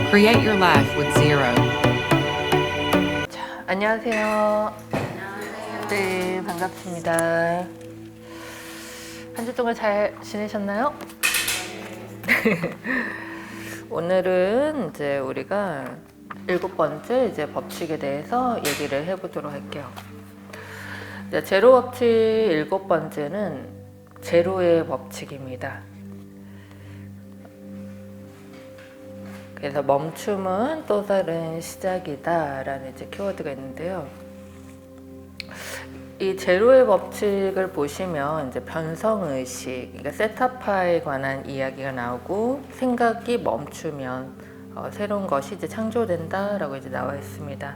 Create your life with Zero. 자, 안녕하세요. 네, 반갑습니다. 한 주 동안 잘 지내셨나요? 오늘은 이제 우리가 7번째 이제 법칙에 대해서 얘기를 해보도록 할게요. 제로 법칙 7번째는 제로의 법칙입니다. 그래서 멈춤은 또 다른 시작이다 라는 이제 키워드가 있는데요. 이 제로의 법칙을 보시면 이제 변성의식, 그러니까 셋업화에 관한 이야기가 나오고, 생각이 멈추면 새로운 것이 이제 창조된다 라고 이제 나와 있습니다.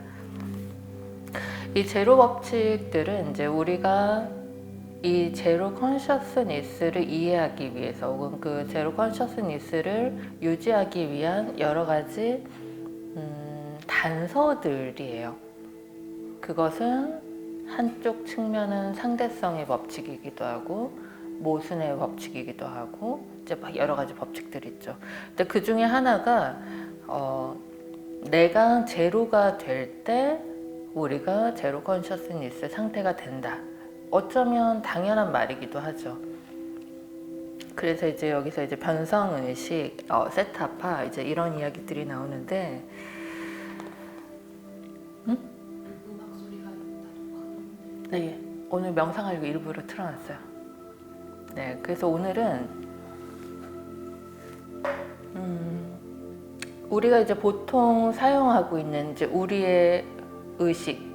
이 제로 법칙들은 이제 우리가 이 제로 컨셔스니스를 이해하기 위해서, 혹은 그 제로 컨셔스니스를 유지하기 위한 여러 가지 단서들이에요. 그것은 한쪽 측면은 상대성의 법칙이기도 하고 모순의 법칙이기도 하고 이제 막 여러 가지 법칙들이 있죠. 근데 그 중에 하나가 내가 제로가 될 때 우리가 제로 컨셔스니스 상태가 된다. 어쩌면 당연한 말이기도 하죠. 그래서 이제 여기서 이제 변성의식, 세타파 이제 이런 이야기들이 나오는데, 음악 소리가 나도 네, 오늘 명상하려고 일부러 틀어놨어요. 네, 그래서 오늘은 우리가 이제 보통 사용하고 있는 이제 우리의 의식,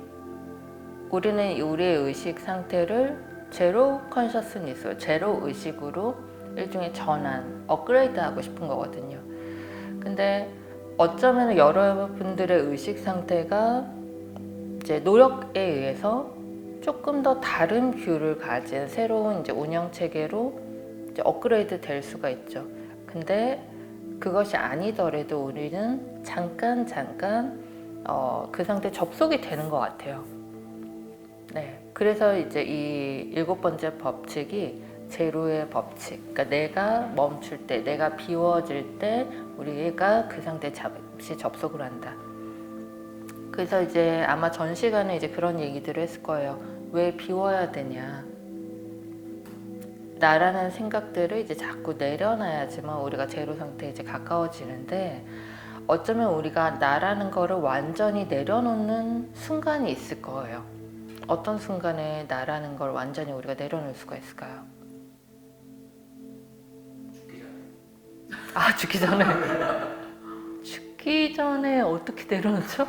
우리는 우리의 의식 상태를 제로 컨셔스니스, 제로 의식으로 일종의 전환, 업그레이드 하고 싶은 거거든요. 근데 어쩌면 여러분들의 의식 상태가 이제 노력에 의해서 조금 더 다른 뷰를 가진 새로운 이제 운영 체계로 이제 업그레이드 될 수가 있죠. 근데 그것이 아니더라도 우리는 잠깐 그 상태에 접속이 되는 것 같아요. 네, 그래서 이제 이 7번째 법칙이 제로의 법칙. 그러니까 내가 멈출 때, 내가 비워질 때 우리가 그 상태에 잠시 접속을 한다. 그래서 이제 아마 전 시간에 이제 그런 얘기들을 했을 거예요. 왜 비워야 되냐? 나라는 생각들을 이제 자꾸 내려놔야지만 우리가 제로 상태에 이제 가까워지는데, 어쩌면 우리가 나라는 거를 완전히 내려놓는 순간이 있을 거예요. 어떤 순간에 나라는 걸 완전히 우리가 내려놓을 수가 있을까요? 죽기 전에. 아, 죽기 전에. 죽기 전에 어떻게 내려놓죠?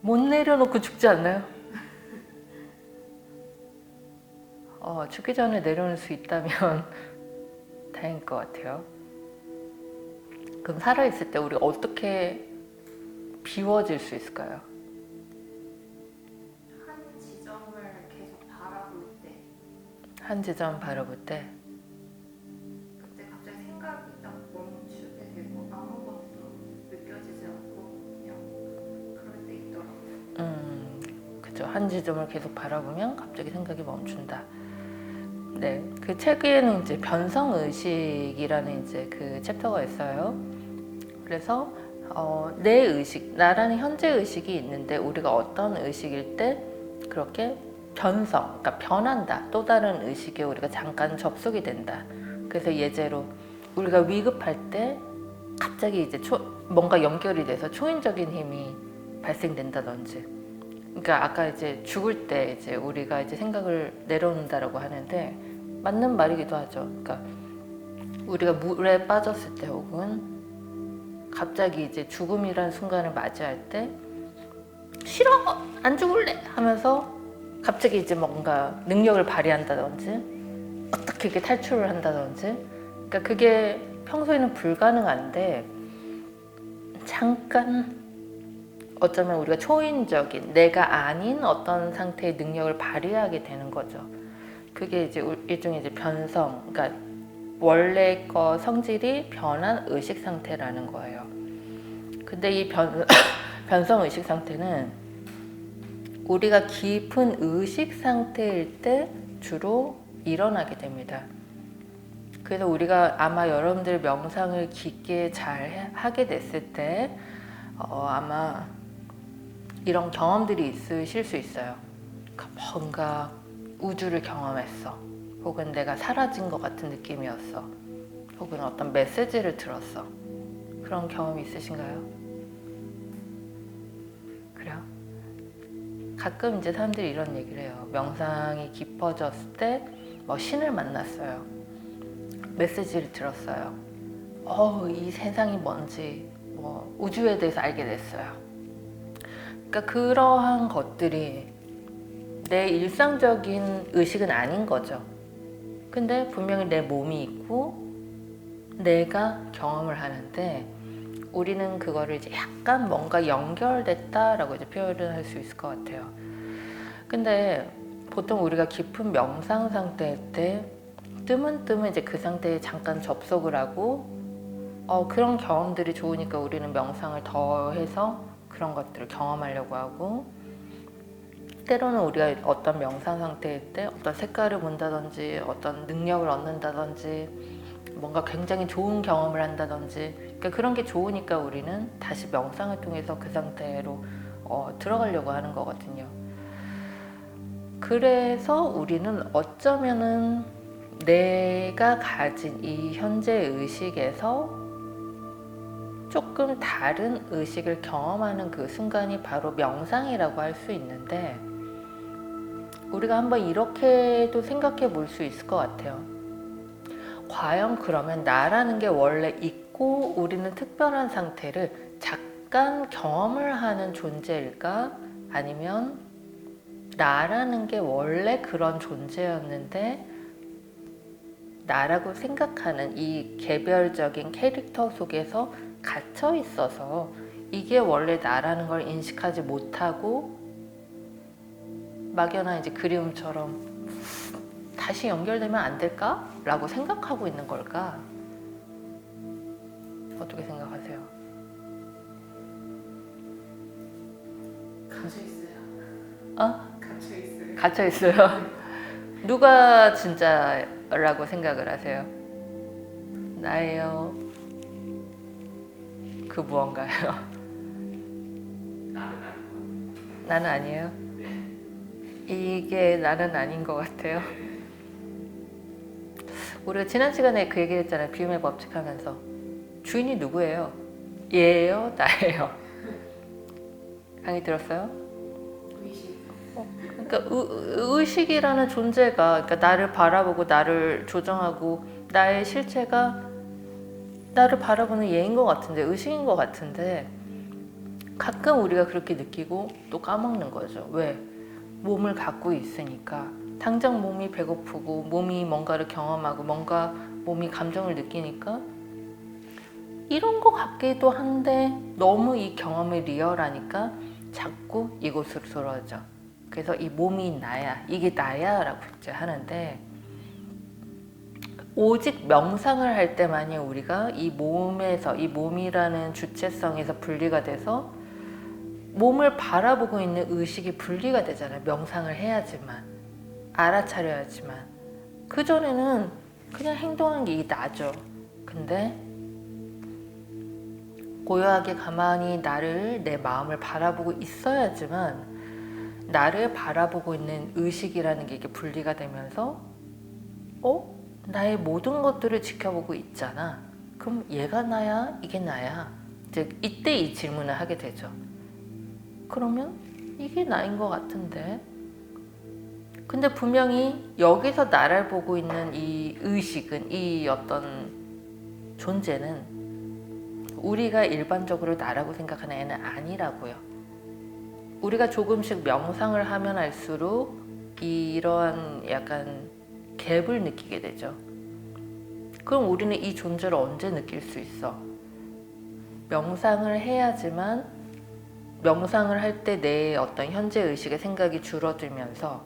못 내려놓고 죽지 않나요? 죽기 전에 내려놓을 수 있다면 다행일 것 같아요. 그럼 살아있을 때 우리가 어떻게 비워질 수 있을까요? 한 지점을 계속 바라볼 때 한 지점 바라볼 때. 그때 갑자기 생각이 딱 멈추게 되고 아무것도 느껴지지 않고 그냥 그럴 때 있더라고요. 그죠. 한 지점을 계속 바라보면 갑자기 생각이 멈춘다. 네, 그 책에는 이제 변성의식이라는 이제 그 챕터가 있어요. 그래서 내 의식, 나라는 현재 의식이 있는데 우리가 어떤 의식일 때 그렇게 그러니까 변한다. 또 다른 의식에 우리가 잠깐 접속이 된다. 그래서 예제로 우리가 위급할 때 갑자기 이제 뭔가 연결이 돼서 초인적인 힘이 발생된다든지. 그러니까 아까 이제 죽을 때 이제 우리가 이제 생각을 내려놓는다라고 하는데 맞는 말이기도 하죠. 그러니까 우리가 물에 빠졌을 때 혹은 갑자기 이제 죽음이라는 순간을 맞이할 때 싫어! 안 죽을래! 하면서 갑자기 이제 뭔가 능력을 발휘한다든지 어떻게 이렇게 탈출을 한다든지, 그러니까 그게 평소에는 불가능한데 잠깐 어쩌면 우리가 초인적인 내가 아닌 어떤 상태의 능력을 발휘하게 되는 거죠. 그게 이제 일종의 이제 변성, 그러니까 원래 거 성질이 변한 의식 상태라는 거예요. 근데 이 변성 의식 상태는 우리가 깊은 의식 상태일 때 주로 일어나게 됩니다. 그래서 우리가 아마 여러분들 명상을 깊게 잘 하게 됐을 때 아마 이런 경험들이 있으실 수 있어요. 뭔가 우주를 경험했어. 혹은 내가 사라진 것 같은 느낌이었어. 혹은 어떤 메시지를 들었어. 그런 경험이 있으신가요? 그래요? 가끔 이제 사람들이 이런 얘기를 해요. 명상이 깊어졌을 때 뭐 신을 만났어요. 메시지를 들었어요. 이 세상이 뭔지, 뭐 우주에 대해서 알게 됐어요. 그러니까 그러한 것들이 내 일상적인 의식은 아닌 거죠. 근데 분명히 내 몸이 있고 내가 경험을 하는데 우리는 그거를 이제 약간 뭔가 연결됐다라고 이제 표현을 할 수 있을 것 같아요. 근데 보통 우리가 깊은 명상 상태일 때 뜨문뜨문 이제 그 상태에 잠깐 접속을 하고 그런 경험들이 좋으니까 우리는 명상을 더 해서 그런 것들을 경험하려고 하고, 때로는 우리가 어떤 명상 상태일 때 어떤 색깔을 본다든지 어떤 능력을 얻는다든지 뭔가 굉장히 좋은 경험을 한다든지, 그러니까 그런 게 좋으니까 우리는 다시 명상을 통해서 그 상태로 들어가려고 하는 거거든요. 그래서 우리는 어쩌면은 내가 가진 이 현재 의식에서 조금 다른 의식을 경험하는 그 순간이 바로 명상이라고 할 수 있는데, 우리가 한번 이렇게도 생각해 볼 수 있을 것 같아요. 과연 그러면 나라는 게 원래 있고 우리는 특별한 상태를 잠깐 경험을 하는 존재일까? 아니면 나라는 게 원래 그런 존재였는데 나라고 생각하는 이 개별적인 캐릭터 속에서 갇혀 있어서 이게 원래 나라는 걸 인식하지 못하고 막연한 이제 그리움처럼 다시 연결되면 안 될까? 라고 생각하고 있는 걸까? 어떻게 생각하세요? 갇혀 있어요. 갇혀 있어요. 갇혀 있어요. 누가 진짜라고 생각을 하세요? 나예요. 그 무언가요? 나는 아니고. 나는 아니에요. 네. 이게 나는 아닌 것 같아요. 우리가 지난 시간에 그 얘기 했잖아요. 비움의 법칙 하면서. 주인이 누구예요? 얘예요? 나예요? 강의 들었어요? 의식. 그러니까 의식이라는 존재가, 그러니까 나를 바라보고 나를 조정하고 나의 실체가 나를 바라보는 얘인 것 같은데, 의식인 것 같은데, 가끔 우리가 그렇게 느끼고 또 까먹는 거죠. 왜? 몸을 갖고 있으니까. 당장 몸이 배고프고 몸이 뭔가를 경험하고 뭔가 몸이 감정을 느끼니까 이런 것 같기도 한데 너무 이 경험이 리얼하니까 자꾸 이곳으로 돌아오죠. 그래서 이 몸이 나야, 이게 나야 라고 이제 하는데, 오직 명상을 할 때만이 우리가 이 몸에서, 이 몸이라는 주체성에서 분리가 돼서 몸을 바라보고 있는 의식이 분리가 되잖아요. 명상을 해야지만, 알아차려야지만. 그전에는 그냥 행동한 게 이 나죠. 근데 고요하게 가만히 내 마음을 바라보고 있어야지만 나를 바라보고 있는 의식이라는 게 이게 분리가 되면서 나의 모든 것들을 지켜보고 있잖아. 그럼 얘가 나야? 이게 나야? 이제 이때 이 질문을 하게 되죠. 그러면 이게 나인 것 같은데, 근데 분명히 여기서 나를 보고 있는 이 의식은, 이 어떤 존재는 우리가 일반적으로 나라고 생각하는 애는 아니라고요. 우리가 조금씩 명상을 하면 할수록 이러한 약간 갭을 느끼게 되죠. 그럼 우리는 이 존재를 언제 느낄 수 있어? 명상을 해야지만, 명상을 할 때 내 어떤 현재 의식의 생각이 줄어들면서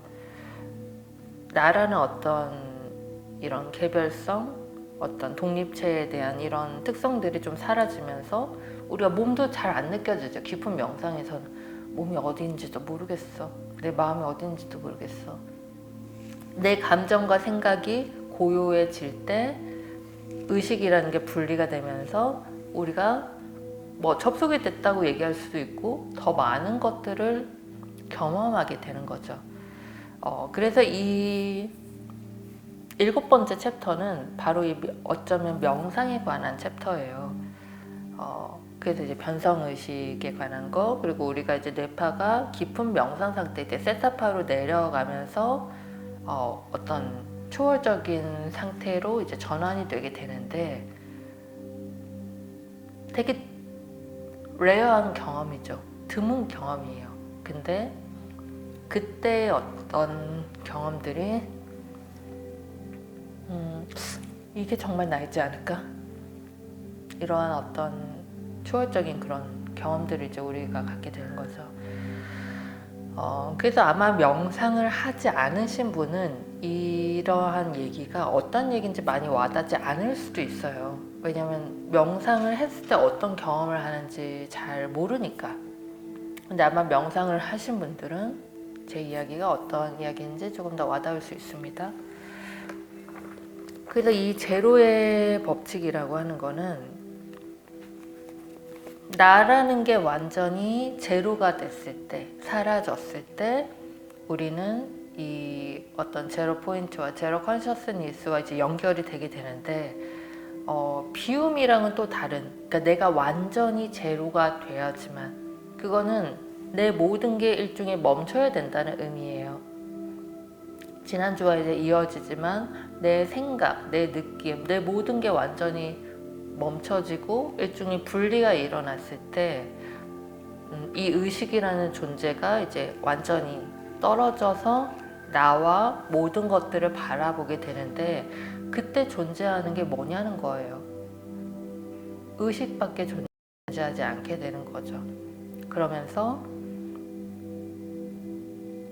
나라는 어떤 이런 개별성, 어떤 독립체에 대한 이런 특성들이 좀 사라지면서 우리가 몸도 잘 안 느껴지죠. 깊은 명상에서는 몸이 어디인지도 모르겠어. 내 마음이 어디인지도 모르겠어. 내 감정과 생각이 고요해질 때 의식이라는 게 분리가 되면서 우리가 뭐 접속이 됐다고 얘기할 수도 있고 더 많은 것들을 경험하게 되는 거죠. 그래서 이 7번째 챕터는 바로 어쩌면 명상에 관한 챕터예요. 그래서 이제 변성의식에 관한 거, 그리고 우리가 이제 뇌파가 깊은 명상 상태 때 세타파로 내려가면서 어떤 초월적인 상태로 이제 전환이 되게 되는데 되게 레어한 경험이죠. 드문 경험이에요. 근데 그때 어떤 경험들이 이게 정말 나이지 않을까? 이러한 어떤 초월적인 그런 경험들을 이제 우리가 갖게 되는 거죠. 그래서 아마 명상을 하지 않으신 분은 이러한 얘기가 어떤 얘기인지 많이 와닿지 않을 수도 있어요. 왜냐면 명상을 했을 때 어떤 경험을 하는지 잘 모르니까. 근데 아마 명상을 하신 분들은 제 이야기가 어떤 이야기인지 조금 더 와닿을 수 있습니다. 그래서 이 제로의 법칙이라고 하는 거는 나라는 게 완전히 제로가 됐을 때, 사라졌을 때 우리는 이 어떤 제로 포인트와 제로 컨셔스니스와 이제 연결이 되게 되는데 비움이랑은 또 다른, 그러니까 내가 완전히 제로가 돼야지만 그거는 내 모든 게 일종의 멈춰야 된다는 의미예요. 지난주와 이제 이어지지만 내 생각, 내 느낌, 내 모든 게 완전히 멈춰지고 일종의 분리가 일어났을 때 이 의식이라는 존재가 이제 완전히 떨어져서 나와 모든 것들을 바라보게 되는데 그때 존재하는 게 뭐냐는 거예요. 의식밖에 존재하지 않게 되는 거죠. 그러면서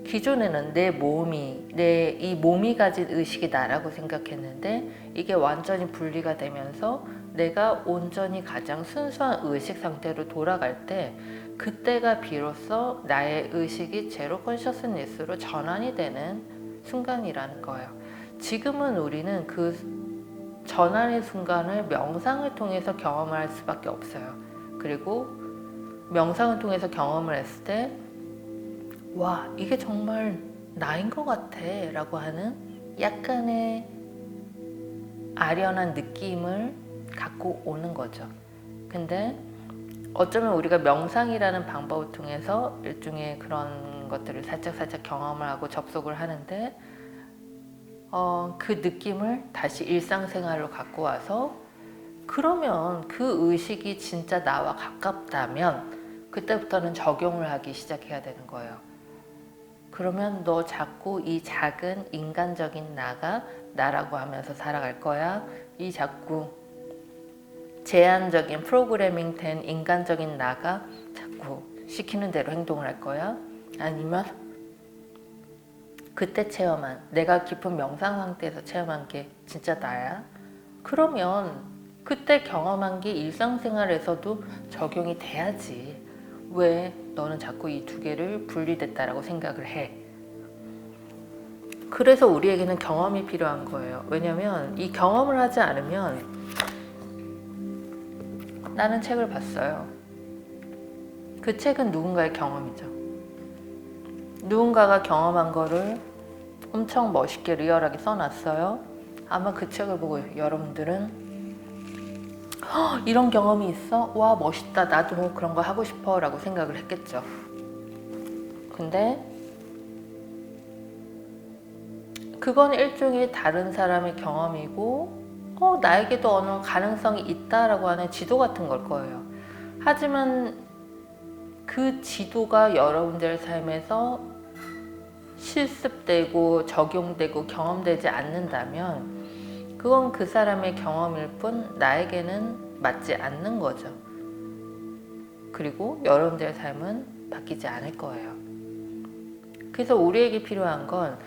기존에는 내 몸이, 이 몸이 가진 의식이 나라고 생각했는데 이게 완전히 분리가 되면서 내가 온전히 가장 순수한 의식 상태로 돌아갈 때 그때가 비로소 나의 의식이 제로 컨셔스니스로 전환이 되는 순간이라는 거예요. 지금은 우리는 그 전환의 순간을 명상을 통해서 경험을 할 수밖에 없어요. 그리고 명상을 통해서 경험을 했을 때 와, 이게 정말 나인 것 같아 라고 하는 약간의 아련한 느낌을 갖고 오는 거죠. 근데 어쩌면 우리가 명상이라는 방법을 통해서 일종의 그런 것들을 살짝 경험을 하고 접속을 하는데 그 느낌을 다시 일상생활로 갖고 와서 그러면 그 의식이 진짜 나와 가깝다면 그때부터는 적용을 하기 시작해야 되는 거예요. 그러면 너 자꾸 이 작은 인간적인 나가 나라고 하면서 살아갈 거야. 이 자꾸 제한적인 프로그래밍 된 인간적인 나가 자꾸 시키는 대로 행동을 할 거야. 아니면 그때 체험한, 내가 깊은 명상 상태에서 체험한 게 진짜 나야. 그러면 그때 경험한 게 일상생활에서도 적용이 돼야지. 왜 너는 자꾸 이 두 개를 분리됐다라고 생각을 해? 그래서 우리에게는 경험이 필요한 거예요. 왜냐면 이 경험을 하지 않으면 나는 책을 봤어요. 그 책은 누군가의 경험이죠. 누군가가 경험한 거를 엄청 멋있게 리얼하게 써놨어요. 아마 그 책을 보고 여러분들은 이런 경험이 있어? 와, 멋있다. 나도 그런 거 하고 싶어 라고 생각을 했겠죠. 근데 그건 일종의 다른 사람의 경험이고 나에게도 어느 가능성이 있다라고 하는 지도 같은 걸 거예요. 하지만 그 지도가 여러분들 삶에서 실습되고 적용되고 경험되지 않는다면 그건 그 사람의 경험일 뿐 나에게는 맞지 않는 거죠. 그리고 여러분들의 삶은 바뀌지 않을 거예요. 그래서 우리에게 필요한 건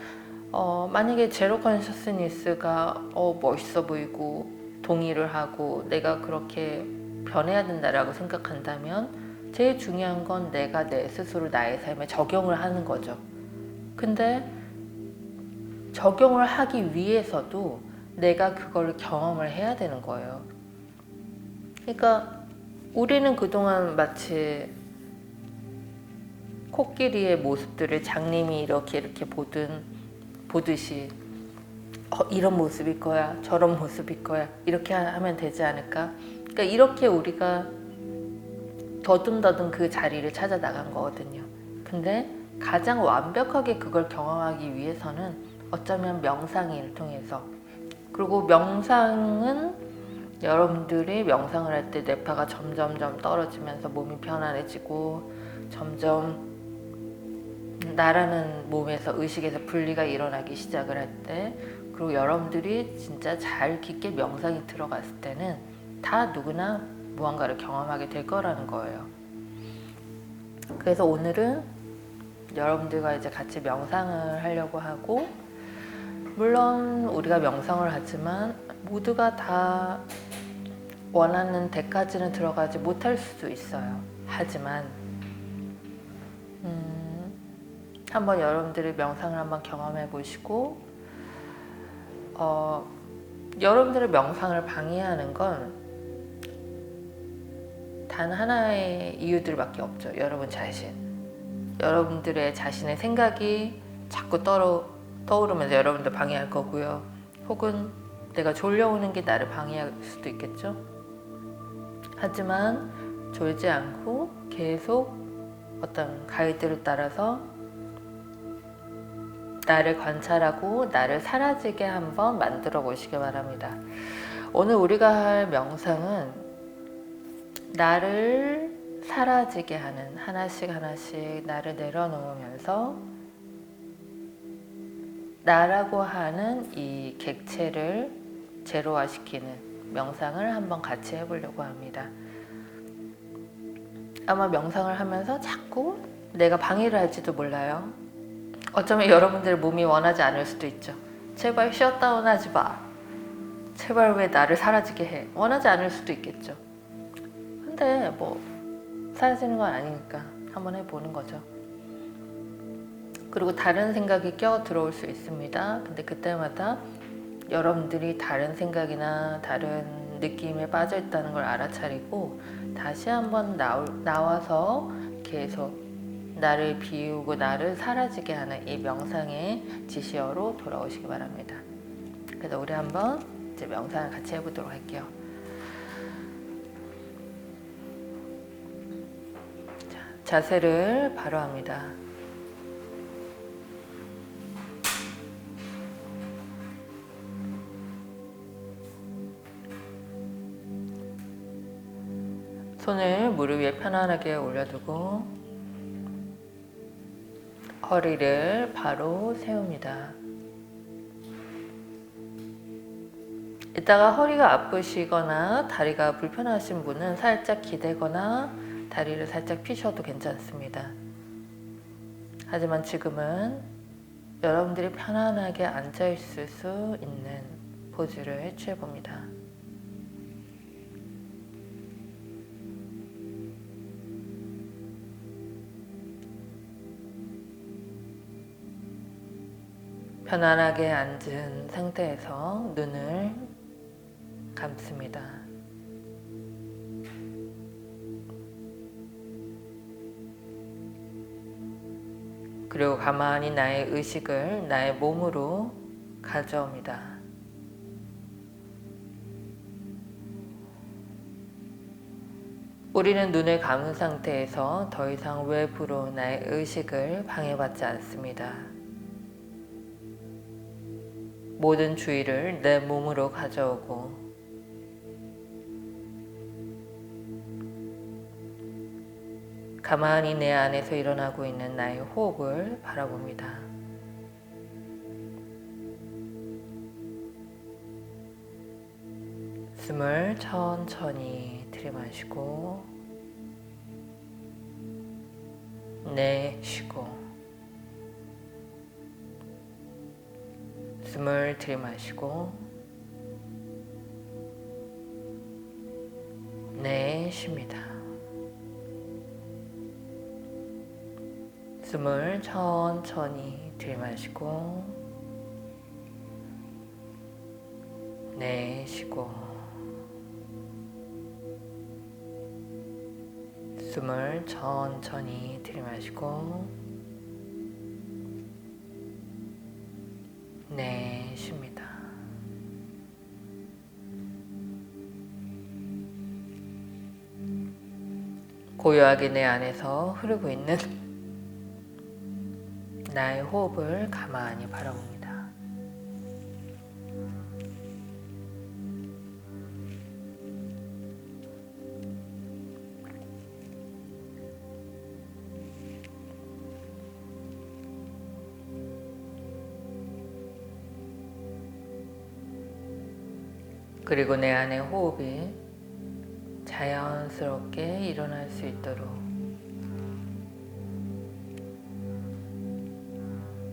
만약에 제로 컨셔스니스가 멋있어 보이고 동의를 하고 내가 그렇게 변해야 된다라고 생각한다면 제일 중요한 건 내가 내 스스로 나의 삶에 적용을 하는 거죠. 근데 적용을 하기 위해서도 내가 그걸 경험을 해야 되는 거예요. 그러니까 우리는 그동안 마치 코끼리의 모습들을 장님이 이렇게 보듯이 이런 모습일 거야, 저런 모습일 거야, 이렇게 하면 되지 않을까? 그러니까 이렇게 우리가 더듬더듬 그 자리를 찾아 나간 거거든요. 근데 가장 완벽하게 그걸 경험하기 위해서는 어쩌면 명상을 통해서, 그리고 명상은 여러분들이 명상을 할 때 뇌파가 점점점 떨어지면서 몸이 편안해지고 점점 나라는 몸에서 의식에서 분리가 일어나기 시작을 할 때, 그리고 여러분들이 진짜 잘 깊게 명상이 들어갔을 때는 다 누구나 무언가를 경험하게 될 거라는 거예요. 그래서 오늘은 여러분들과 이제 같이 명상을 하려고 하고, 물론 우리가 명상을 하지만 모두가 다 원하는 데까지는 들어가지 못할 수도 있어요. 하지만 한번 여러분들이 명상을 한번 경험해 보시고, 여러분들의 명상을 방해하는 건 단 하나의 이유들밖에 없죠. 여러분 자신. 여러분들의 자신의 생각이 자꾸 떠오르면서 여러분들 방해할 거고요. 혹은 내가 졸려오는 게 나를 방해할 수도 있겠죠. 하지만 졸지 않고 계속 어떤 가이드를 따라서 나를 관찰하고 나를 사라지게 한번 만들어 보시기 바랍니다. 오늘 우리가 할 명상은 나를 사라지게 하는, 하나씩 나를 내려놓으면서 나라고 하는 이 객체를 제로화시키는 명상을 한번 같이 해보려고 합니다. 아마 명상을 하면서 자꾸 내가 방해를 할지도 몰라요. 어쩌면 여러분들 몸이 원하지 않을 수도 있죠. 제발 셧다운 하지 마. 제발 왜 나를 사라지게 해. 원하지 않을 수도 있겠죠. 근데 뭐 사라지는 건 아니니까 한번 해보는 거죠. 그리고 다른 생각이 껴 들어올 수 있습니다. 근데 그때마다 여러분들이 다른 생각이나 다른 느낌에 빠져 있다는 걸 알아차리고 다시 한번 나와서 계속 나를 비우고 나를 사라지게 하는 이 명상의 지시어로 돌아오시기 바랍니다. 그래서 우리 한번 이제 명상을 같이 해보도록 할게요. 자세를 바로 합니다. 손을 무릎 위에 편안하게 올려두고 허리를 바로 세웁니다. 이따가 허리가 아프시거나 다리가 불편하신 분은 살짝 기대거나 다리를 살짝 펴셔도 괜찮습니다. 하지만 지금은 여러분들이 편안하게 앉아 있을 수 있는 포즈를 취해 봅니다. 편안하게 앉은 상태에서 눈을 감습니다. 그리고 가만히 나의 의식을 나의 몸으로 가져옵니다. 우리는 눈을 감은 상태에서 더 이상 외부로 나의 의식을 방해받지 않습니다. 모든 주의를 내 몸으로 가져오고 가만히 내 안에서 일어나고 있는 나의 호흡을 바라봅니다. 숨을 천천히 들이마시고 내쉬고 숨을 들이마시고 내쉽니다. 숨을 천천히 들이마시고 숨을 천천히 들이마시고 내쉽니다. 고요하게 내 안에서 흐르고 있는 나의 호흡을 가만히 바라봅니다. 그리고 내 안의 호흡이 자연스럽게 일어날 수 있도록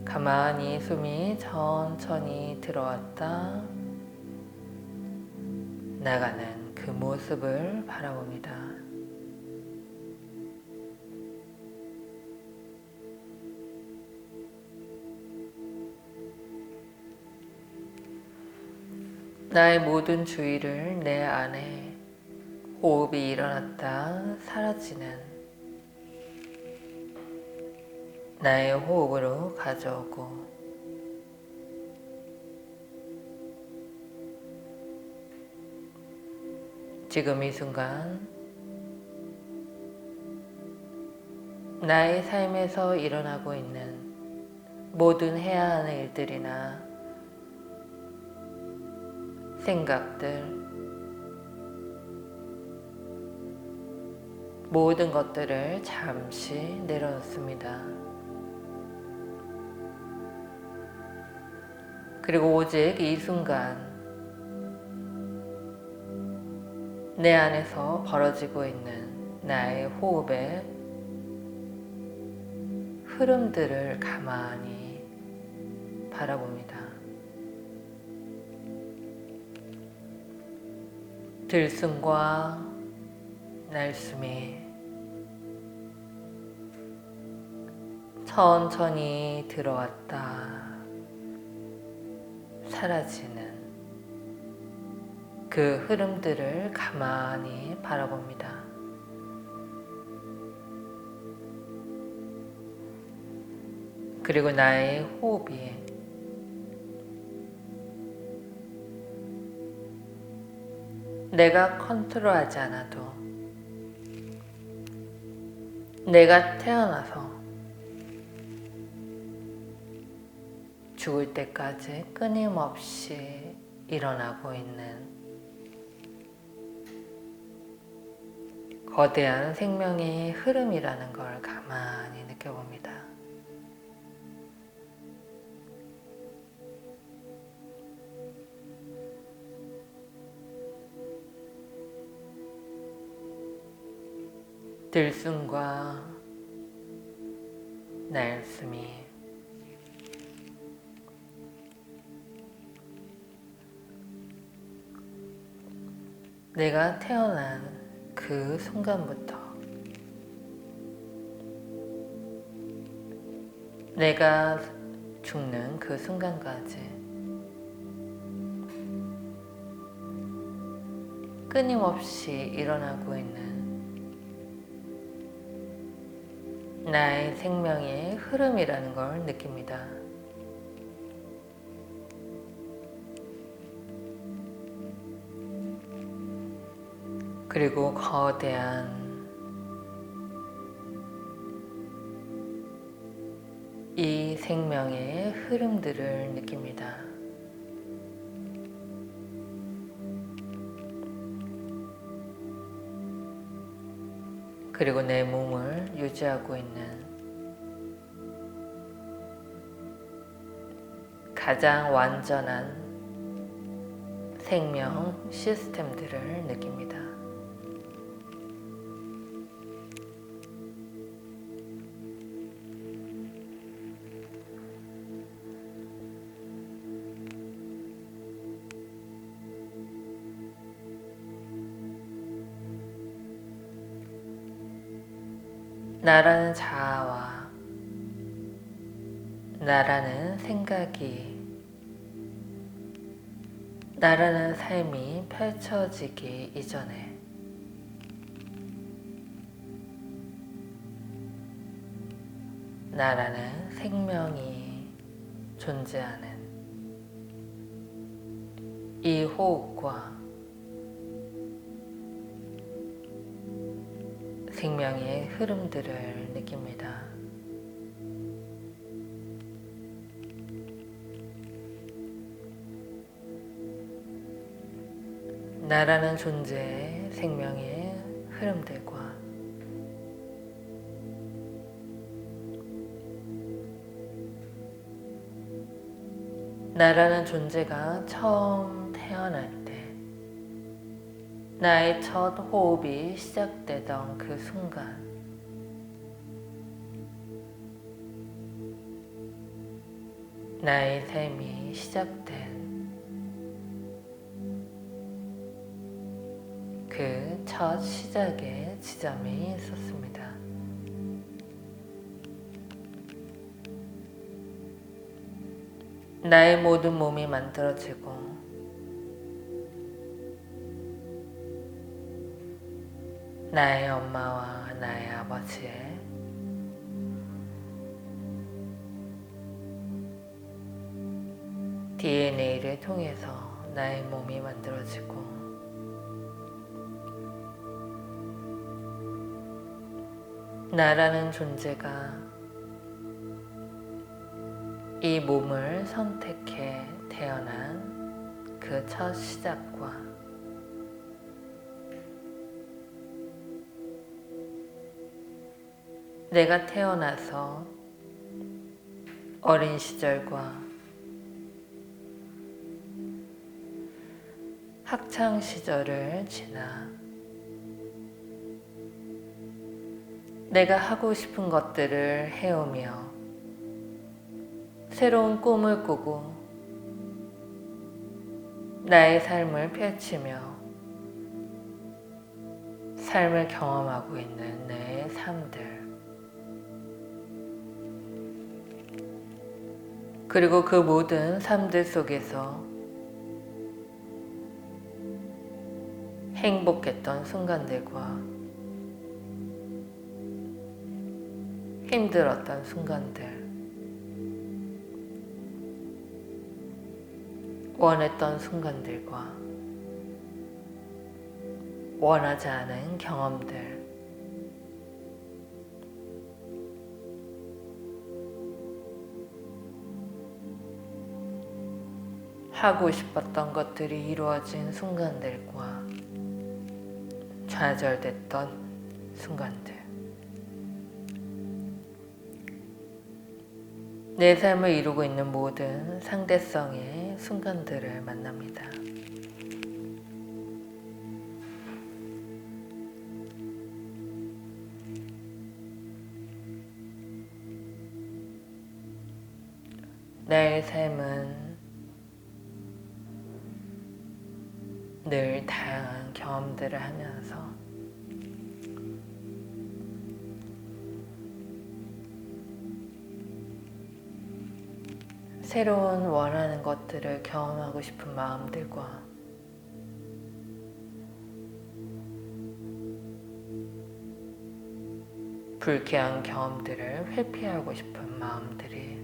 가만히 숨이 천천히 들어왔다 나가는 그 모습을 바라봅니다. 나의 모든 주의를 내 안에 호흡이 일어났다 사라지는 나의 호흡으로 가져오고 지금 이 순간 나의 삶에서 일어나고 있는 모든 해야 하는 일들이나 생각들, 모든 것들을 잠시 내려놓습니다. 그리고 오직 이 순간 내 안에서 벌어지고 있는 나의 호흡의 흐름들을 가만히 바라봅니다. 들숨과 날숨이 천천히 들어왔다 사라지는 그 흐름들을 가만히 바라봅니다. 그리고 나의 호흡이 내가 컨트롤하지 않아도 내가 태어나서 죽을 때까지 끊임없이 일어나고 있는 거대한 생명의 흐름이라는 걸 가만히 느껴봅니다. 들숨과 날숨이 내가 태어난 그 순간부터 내가 죽는 그 순간까지 끊임없이 일어나고 있는 나의 생명의 흐름이라는 걸 느낍니다. 그리고 거대한 이 생명의 흐름들을 느낍니다. 그리고 내 몸을 유지하고 있는 가장 완전한 생명 시스템들을 느낍니다. 나라는 자아와 나라는 생각이 나라는 삶이 펼쳐지기 이전에 나라는 생명이 존재하는 이 호흡과 생명의 흐름들을 느낍니다. 나라는 존재의 생명의 흐름들과 나라는 존재가 처음 태어날 때 나의 첫 호흡이 시작되던 그 순간 나의 삶이 시작된 그 첫 시작의 지점이 있었습니다. 나의 모든 몸이 만들어지고 나의 엄마와 나의 아버지의 DNA를 통해서 나의 몸이 만들어지고 나라는 존재가 이 몸을 선택해 태어난 그 첫 시작과 내가 태어나서 어린 시절과 학창 시절을 지나 내가 하고 싶은 것들을 해오며 새로운 꿈을 꾸고 나의 삶을 펼치며 삶을 경험하고 있는 내 삶들, 그리고 그 모든 삶들 속에서 행복했던 순간들과 힘들었던 순간들, 원했던 순간들과 원하지 않은 경험들, 하고 싶었던 것들이 이루어진 순간들과 좌절됐던 순간들, 내 삶을 이루고 있는 모든 상대성의 순간들을 만납니다. 나의 삶은 늘 다양한 경험들을 하면서 새로운 원하는 것들을 경험하고 싶은 마음들과 불쾌한 경험들을 회피하고 싶은 마음들이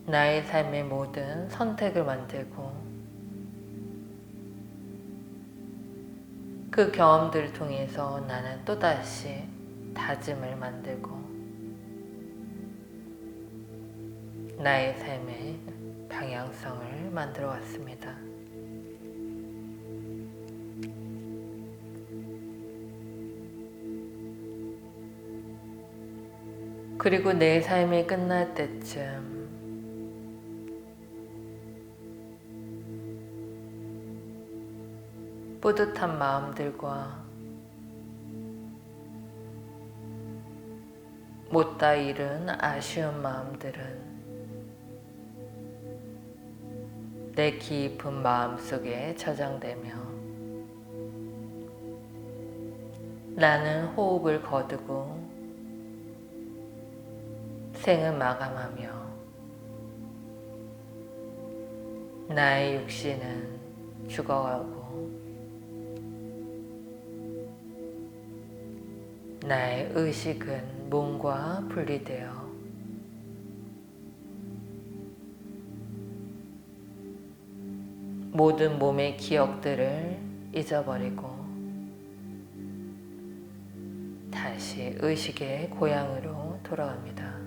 나의 삶의 모든 선택을 만들고 그 경험들을 통해서 나는 또다시 다짐을 만들고 나의 삶의 방향성을 만들어 왔습니다. 그리고 내 삶이 끝날 때쯤 뿌듯한 마음들과 못다 이룬 아쉬운 마음들은 내 깊은 마음속에 저장되며 나는 호흡을 거두고 생을 마감하며 나의 육신은 죽어가고 나의 의식은 몸과 분리되어 모든 몸의 기억들을 잊어버리고 다시 의식의 고향으로 돌아갑니다.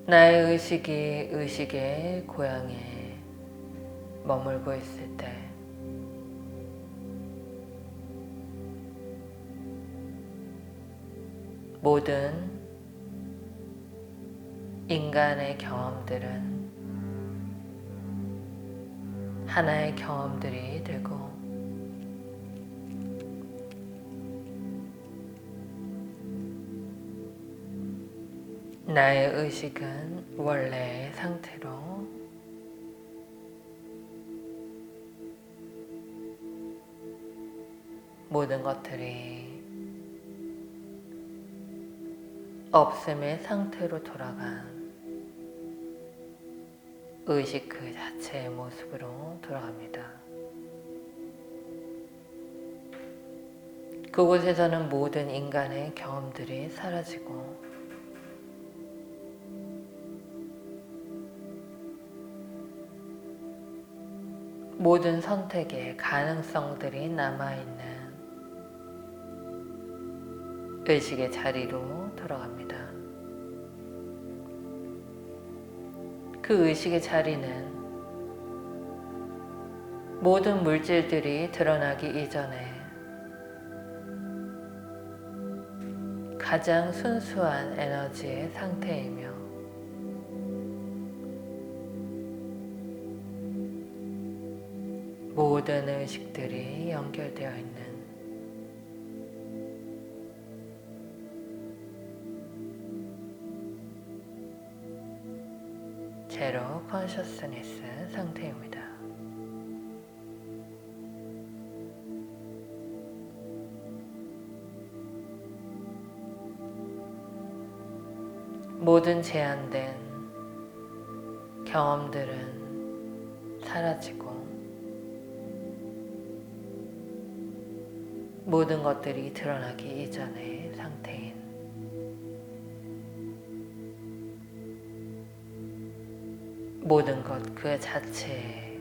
나의 의식이 의식의 고향에 머물고 있을 때 모든 인간의 경험들은 하나의 경험들이 되고 나의 의식은 원래의 상태로 모든 것들이 없음의 상태로 돌아간 의식 그 자체의 모습으로 돌아갑니다. 그곳에서는 모든 인간의 경험들이 사라지고 모든 선택의 가능성들이 남아있는 의식의 자리로 돌아갑니다. 그 의식의 자리는 모든 물질들이 드러나기 이전에 가장 순수한 에너지의 상태이며 모든 의식들이 연결되어 있는 제로 컨셔스니스 상태입니다. 모든 제한된 경험들은 사라지고 모든 것들이 드러나기 이전의 상태인 모든 것 그 자체에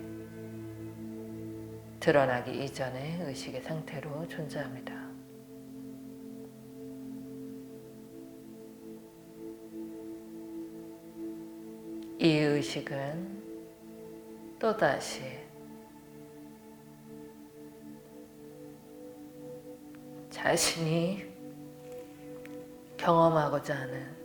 드러나기 이전의 의식의 상태로 존재합니다. 이 의식은 또다시 자신이 경험하고자 하는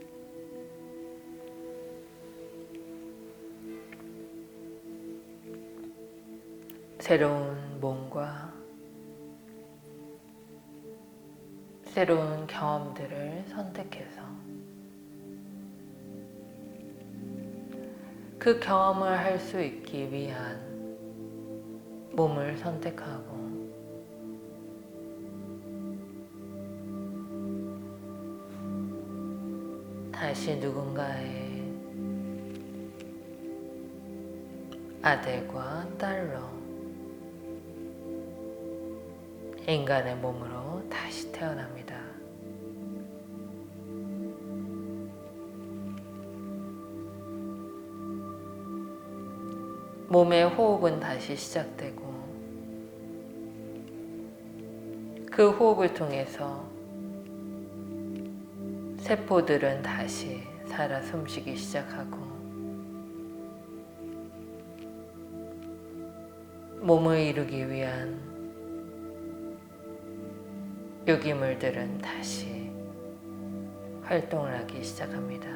새로운 몸과 새로운 경험들을 선택해서 그 경험을 할 수 있기 위한 몸을 선택하고 다시 누군가의 아들과 딸로 인간의 몸으로 다시 태어납니다. 몸의 호흡은 다시 시작되고 그 호흡을 통해서 세포들은 다시 살아 숨쉬기 시작하고 몸을 이루기 위한 유기물들은 다시 활동을 하기 시작합니다.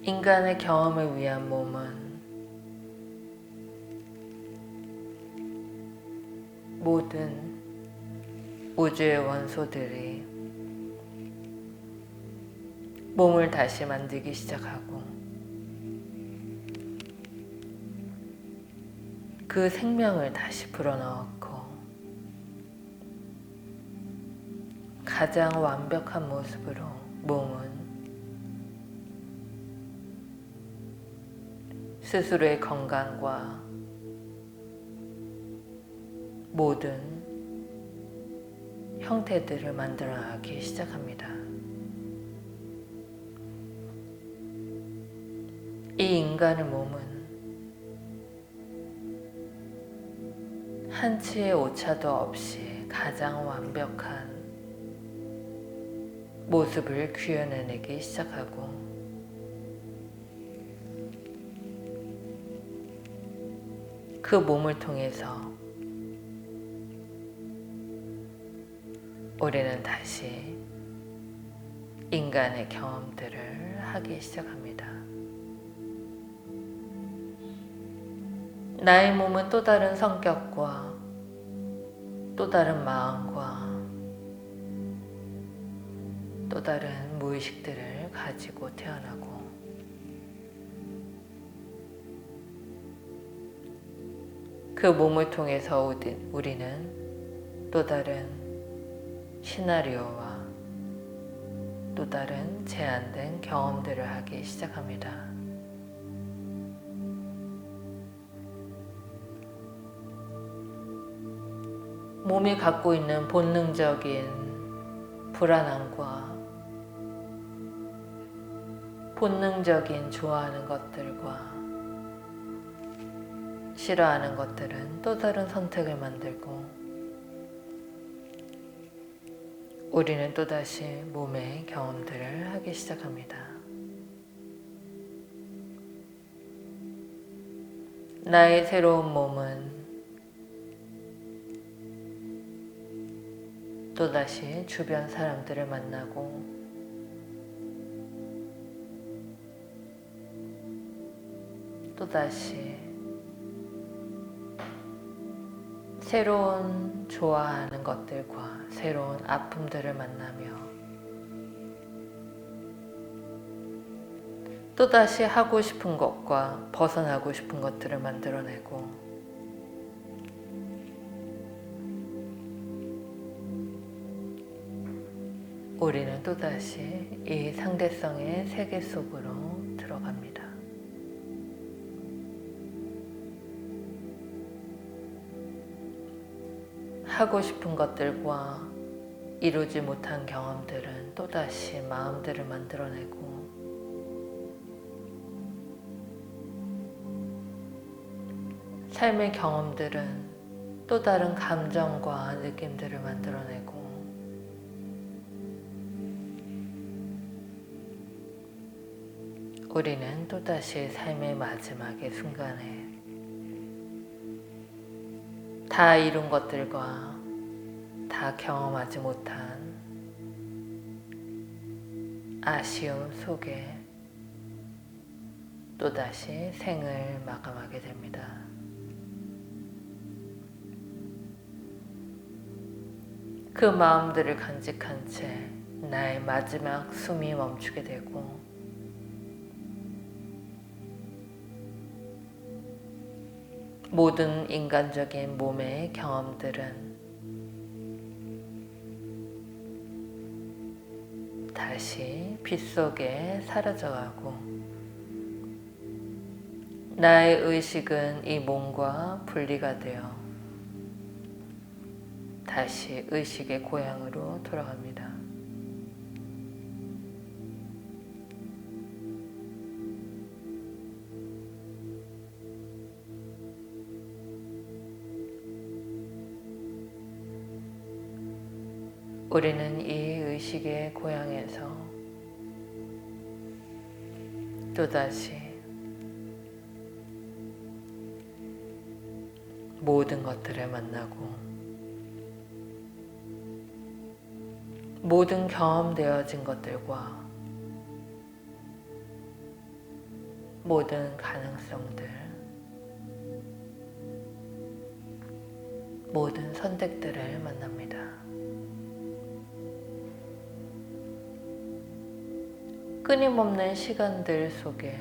인간의 경험을 위한 몸은 모든 우주의 원소들이 몸을 다시 만들기 시작하고 그 생명을 다시 불어넣고 가장 완벽한 모습으로 몸은 스스로의 건강과 모든 형태들을 만들어 나가기 시작합니다. 이 인간의 몸은 한치의 오차도 없이 가장 완벽한 모습을 구현해내기 시작하고 그 몸을 통해서 우리는 다시 인간의 경험들을 하기 시작합니다. 나의 몸은 또 다른 성격과 또 다른 마음과 또 다른 무의식들을 가지고 태어나고 그 몸을 통해서 우리는 또 다른 시나리오와 또 다른 제한된 경험들을 하기 시작합니다. 몸이 갖고 있는 본능적인 불안함과 본능적인 좋아하는 것들과 싫어하는 것들은 또 다른 선택을 만들고 우리는 또다시 몸의 경험들을 하기 시작합니다. 나의 새로운 몸은 또다시 주변 사람들을 만나고 또다시 새로운 좋아하는 것들과 새로운 아픔들을 만나며 또다시 하고 싶은 것과 벗어나고 싶은 것들을 만들어내고 우리는 또다시 이 상대성의 세계 속으로 들어갑니다. 하고 싶은 것들과 이루지 못한 경험들은 또다시 마음들을 만들어내고 삶의 경험들은 또 다른 감정과 느낌들을 만들어내고 우리는 또다시 삶의 마지막의 순간에 다 이룬 것들과 다 경험하지 못한 아쉬움 속에 또다시 생을 마감하게 됩니다. 그 마음들을 간직한 채 나의 마지막 숨이 멈추게 되고 모든 인간적인 몸의 경험들은 다시 빛 속에 사라져가고 나의 의식은 이 몸과 분리가 되어 다시 의식의 고향으로 돌아갑니다. 우리는 이 의식의 고향에서 또다시 모든 것들을 만나고 모든 경험되어진 것들과 모든 가능성들, 모든 선택들을 만납니다. 끊임없는 시간들 속에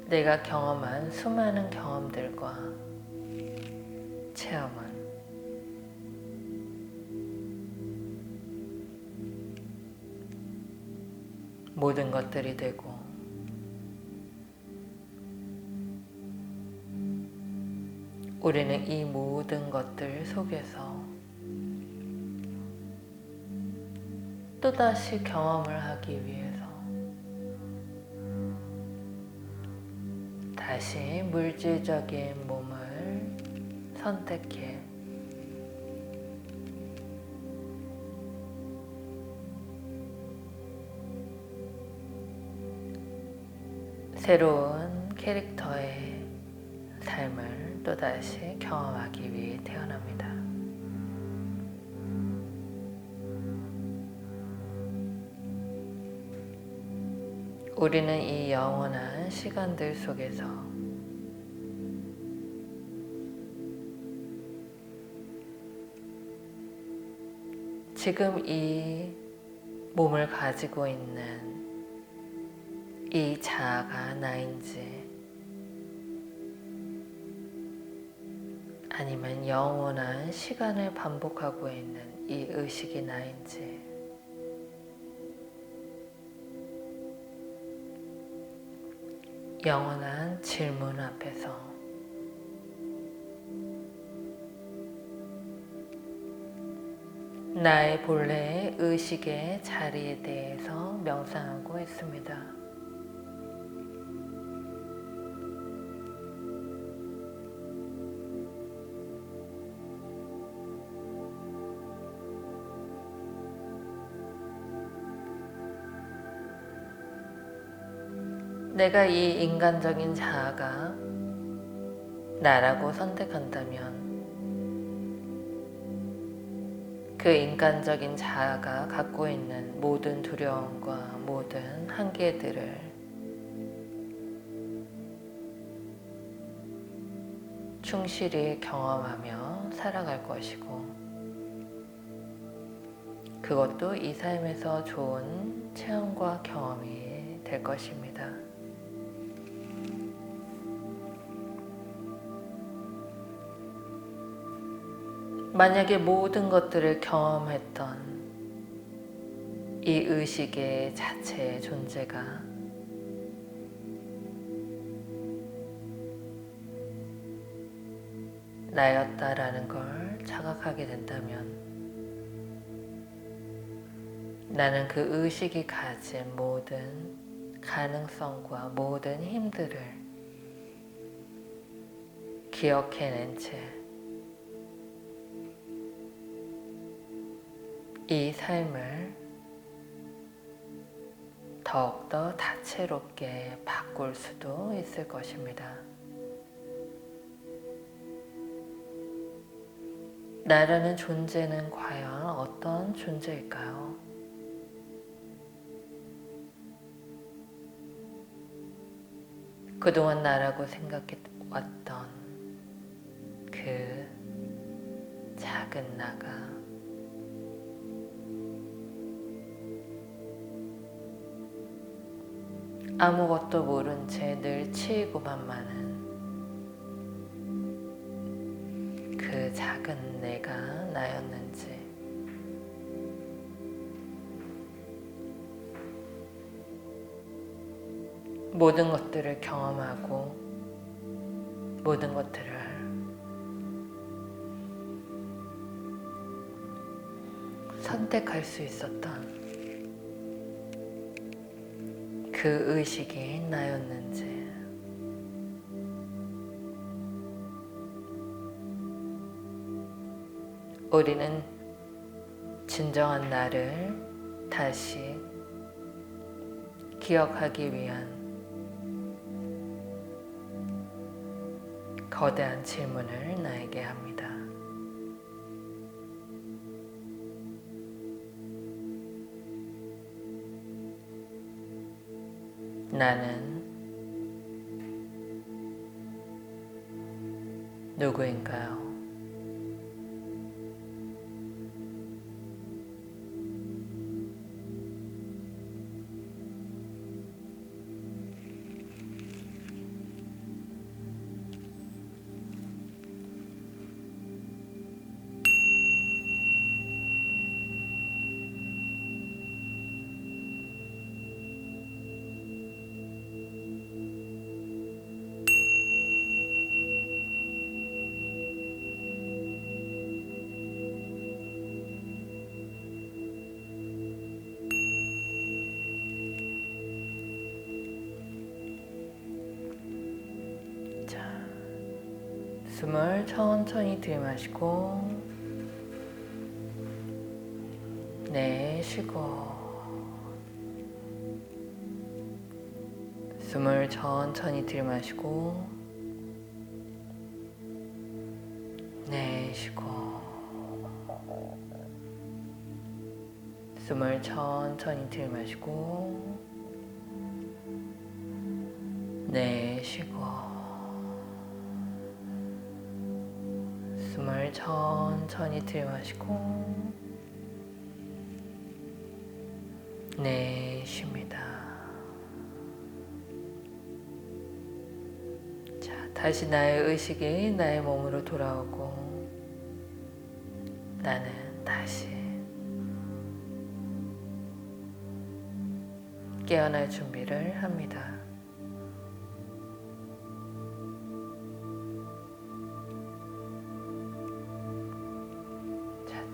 내가 경험한 수많은 경험들과 체험은 모든 것들이 되고 우리는 이 모든 것들 속에서 또다시 경험을 하기 위해서 다시 물질적인 몸을 선택해 새로운 캐릭터의 삶을 또다시 경험하기 위해 태어납니다. 우리는 이 영원한 시간들 속에서 지금 이 몸을 가지고 있는 이 자아가 나인지 아니면 영원한 시간을 반복하고 있는 이 의식이 나인지 영원한 질문 앞에서 나의 본래의 의식의 자리에 대해서 명상하고 있습니다. 내가 이 인간적인 자아가 나라고 선택한다면 그 인간적인 자아가 갖고 있는 모든 두려움과 모든 한계들을 충실히 경험하며 살아갈 것이고 그것도 이 삶에서 좋은 체험과 경험이 될 것입니다. 만약에 모든 것들을 경험했던 이 의식의 자체의 존재가 나였다라는 걸 자각하게 된다면 나는 그 의식이 가진 모든 가능성과 모든 힘들을 기억해낸 채 이 삶을 더욱더 다채롭게 바꿀 수도 있을 것입니다. 나라는 존재는 과연 어떤 존재일까요? 그동안 나라고 생각해왔던 그 작은 나가 아무것도 모른 채 늘 치이고만 마는 그 작은 내가 나였는지 모든 것들을 경험하고 모든 것들을 선택할 수 있었던 그 의식이 나였는지 우리는 진정한 나를 다시 기억하기 위한 거대한 질문을 나에게 합니다. 나는 누구인가요? 숨을 천천히 들이마시고 내쉬고 숨을 천천히 들이마시고 내쉬고 숨을 천천히 들이마시고 내쉬고 숨을 천천히 들이마시고 내쉽니다. 자, 다시 나의 의식이 나의 몸으로 돌아오고 나는 다시 깨어날 준비를 합니다. 자,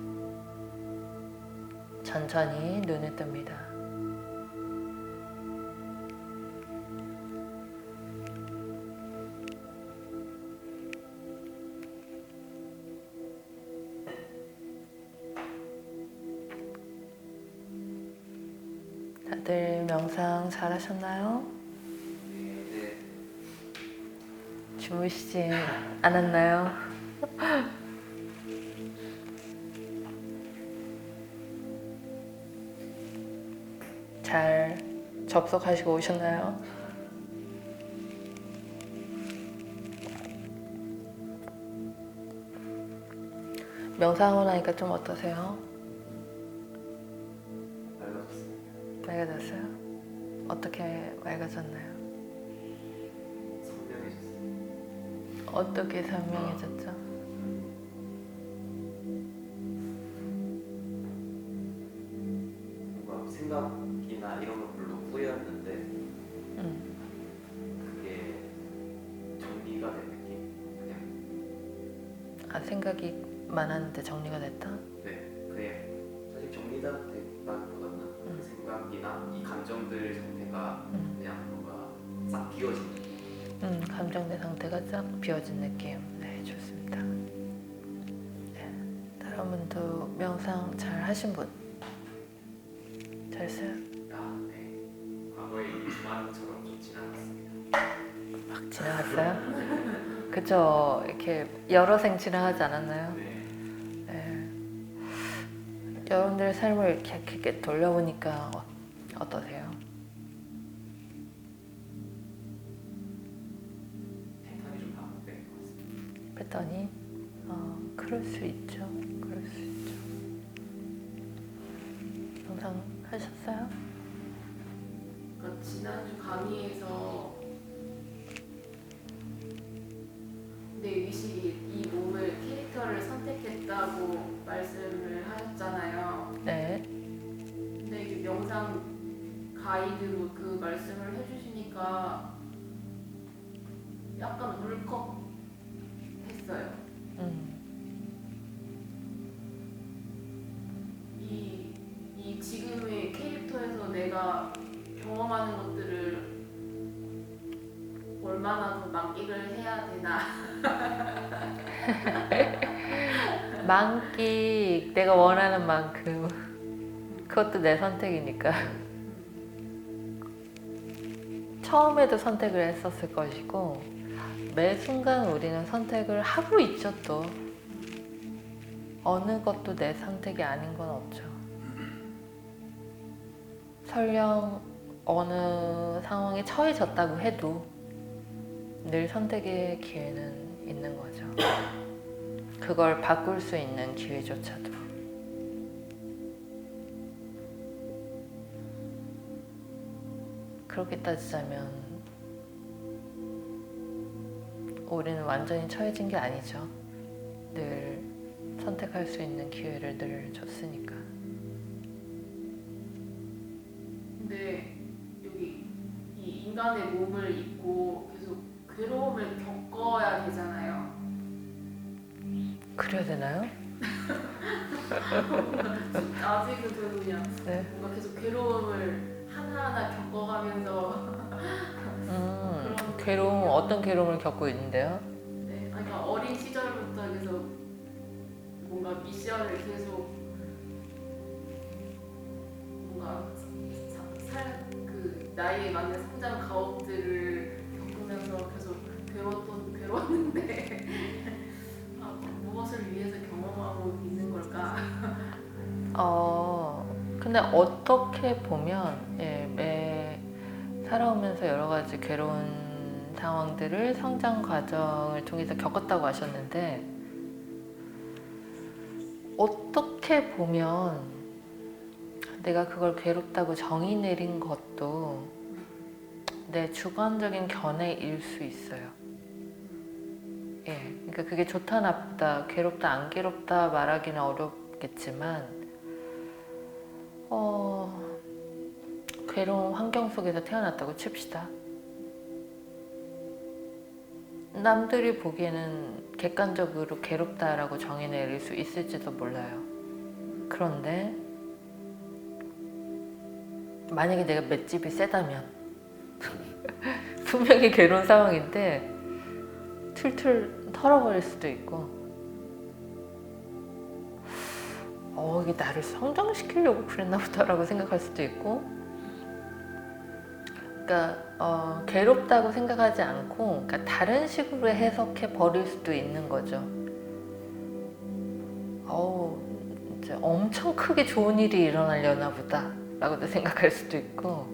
천천히 눈을 뜹니다. 다들 명상 잘 하셨나요? 네. 주무시지 않았나요? 잘 접속하시고 오셨나요? 명상하고 나니까 좀 어떠세요? 맑아졌습니다. 맑아졌어요? 어떻게 맑아졌나요? 선명해졌습니다. 어떻게 선명해졌죠? 뭔가 생각이나 이런 거 별로 후회였는데 그게 정리가 된 느낌? 그냥 아, 생각이 많았는데 정리가 됐다? 네, 그냥 사실 정리다기보다는 그 생각이나 이 감정들 상태가 그냥 뭔가 싹 비워진 느낌. 감정의 상태가 싹 비워진 느낌. 네, 좋습니다. 네, 다른 분도 명상 잘 하신 분? 잘했어요? 아, 네. 과거에 이 주말처럼 좀 지나갔습니다. 막 지나갔어요? 그죠? 이렇게 여러 생 지나가지 않았나요? 네. 네. 여러분들의 삶을 이렇게 돌려보니까 어떠세요? 패턴이 좀 반복된 것 같습니다. 패턴이? 그럴 수 있죠. 그럴 수 있죠. 명상 하셨어요? 그러니까 지난주 강의에서 내 의식이 이 몸을 캐릭터를 선택했다고 말씀을 하셨잖아요. 네. 근데 이게 명상 가이드로 그 말씀을 해주시니까 약간 울컥했어요. 이 지금의 캐릭터에서 내가 경험하는 것들을 얼마나 더 만끽을 해야 되나. 만끽, 내가 원하는 만큼. 그것도 내 선택이니까. 처음에도 선택을 했었을 것이고, 매 순간 우리는 선택을 하고 있죠, 또. 어느 것도 내 선택이 아닌 건 없죠. 설령 어느 상황에 처해졌다고 해도 늘 선택의 기회는 있는 거죠. 그걸 바꿀 수 있는 기회조차도. 그렇게 따지자면 우리는 완전히 처해진 게 아니죠. 늘 선택할 수 있는 기회를 늘 줬으니까. 근데 여기 이 인간의 몸을 입고 계속 괴로움을 겪어야 되잖아요. 그래야 되나요? 아직은 저는 그냥 네. 뭔가 계속 괴로움을 하나하나 겪어가면서 괴로움, 어떤 괴로움을 겪고 있는데요? 네, 아니, 그러니까 어린 그거를 계속 뭔가 그 나이에 맞는 성장 가업들을 겪으면서 계속 괴로웠는데 아, 무엇을 위해서 경험하고 있는 걸까? 근데 어떻게 보면 매 살아오면서 여러 가지 괴로운 상황들을 성장 과정을 통해서 겪었다고 하셨는데 어떻게 보면 내가 그걸 괴롭다고 정의 내린 것도 내 주관적인 견해일 수 있어요. 그러니까 그게 좋다 나쁘다, 괴롭다 안 괴롭다 말하기는 어렵겠지만 괴로운 환경 속에서 태어났다고 칩시다. 남들이 보기에는 객관적으로 괴롭다라고 정의 내릴 수 있을지도 몰라요. 그런데 만약에 내가 맷집이 세다면 분명히 괴로운 상황인데 툴툴 털어버릴 수도 있고 이게 나를 성장시키려고 그랬나 보다라고 생각할 수도 있고 그러니까 괴롭다고 생각하지 않고 그러니까 다른 식으로 해석해 버릴 수도 있는 거죠. 이제 엄청 크게 좋은 일이 일어나려나 보다 라고도 생각할 수도 있고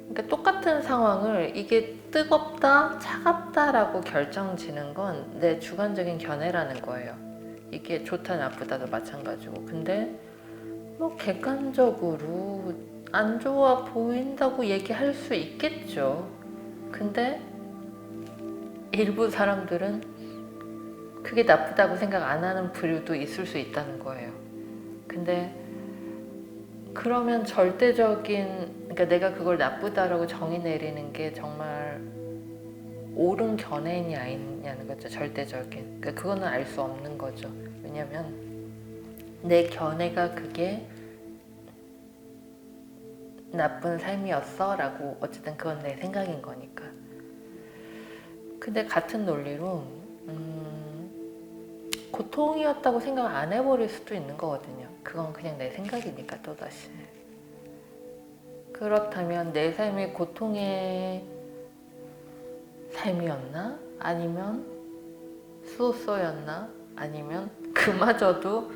그러니까 똑같은 상황을 이게 뜨겁다 차갑다 라고 결정지는 건 내 주관적인 견해라는 거예요. 이게 좋다 나쁘다도 마찬가지고 근데 뭐 객관적으로 안 좋아 보인다고 얘기할 수 있겠죠. 근데 일부 사람들은 그게 나쁘다고 생각 안 하는 부류도 있을 수 있다는 거예요. 근데 그러면 그러니까 내가 그걸 나쁘다라고 정의 내리는 게 정말 옳은 견해냐 아니냐는 거죠. 절대적인. 그러니까 그거는 알 수 없는 거죠. 왜냐면 내 견해가 그게 나쁜 삶이었어 라고 어쨌든 그건 내 생각인 거니까. 근데 같은 논리로 고통이었다고 생각 안 해버릴 수도 있는 거거든요. 그건 그냥 내 생각이니까 또다시. 그렇다면 내 삶이 고통의 삶이었나? 아니면 수호소였나? 아니면 그마저도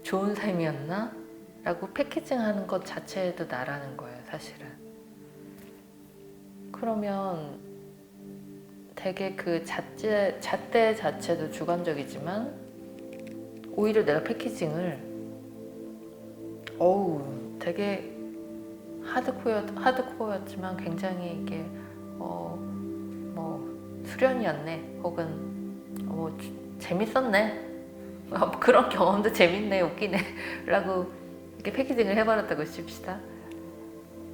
좋은 삶이었나? 라고 패키징하는 것 자체도 나라는 거예요, 사실은. 그러면 되게 그 잣대 자체도 주관적이지만 오히려 내가 패키징을 되게 하드코어였지만 굉장히 이게 뭐 수련이었네 혹은 재밌었네 그런 경험도 재밌네 웃기네 라고 이렇게 패키징을 해버렸다고 칩시다.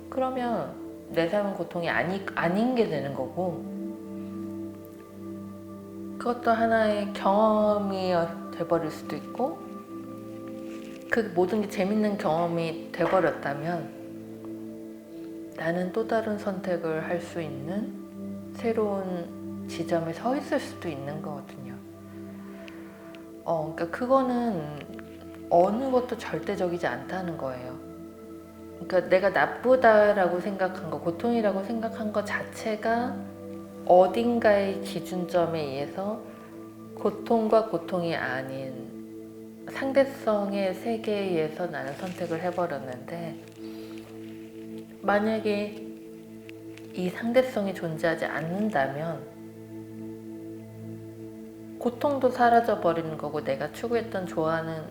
그러면 내 삶은 고통이 아닌 게 되는 거고 그것도 하나의 경험이 돼버릴 수도 있고 그 모든 게 재밌는 경험이 돼버렸다면 나는 또 다른 선택을 할 수 있는 새로운 지점에 서 있을 수도 있는 거거든요. 그러니까 그거는 어느 것도 절대적이지 않다는 거예요. 그러니까 내가 나쁘다라고 생각한 거, 고통이라고 생각한 거 자체가 어딘가의 기준점에 의해서 고통과 고통이 아닌 상대성의 세계에 의해서 나는 선택을 해버렸는데 만약에 이 상대성이 존재하지 않는다면 고통도 사라져 버리는 거고 내가 추구했던 좋아하는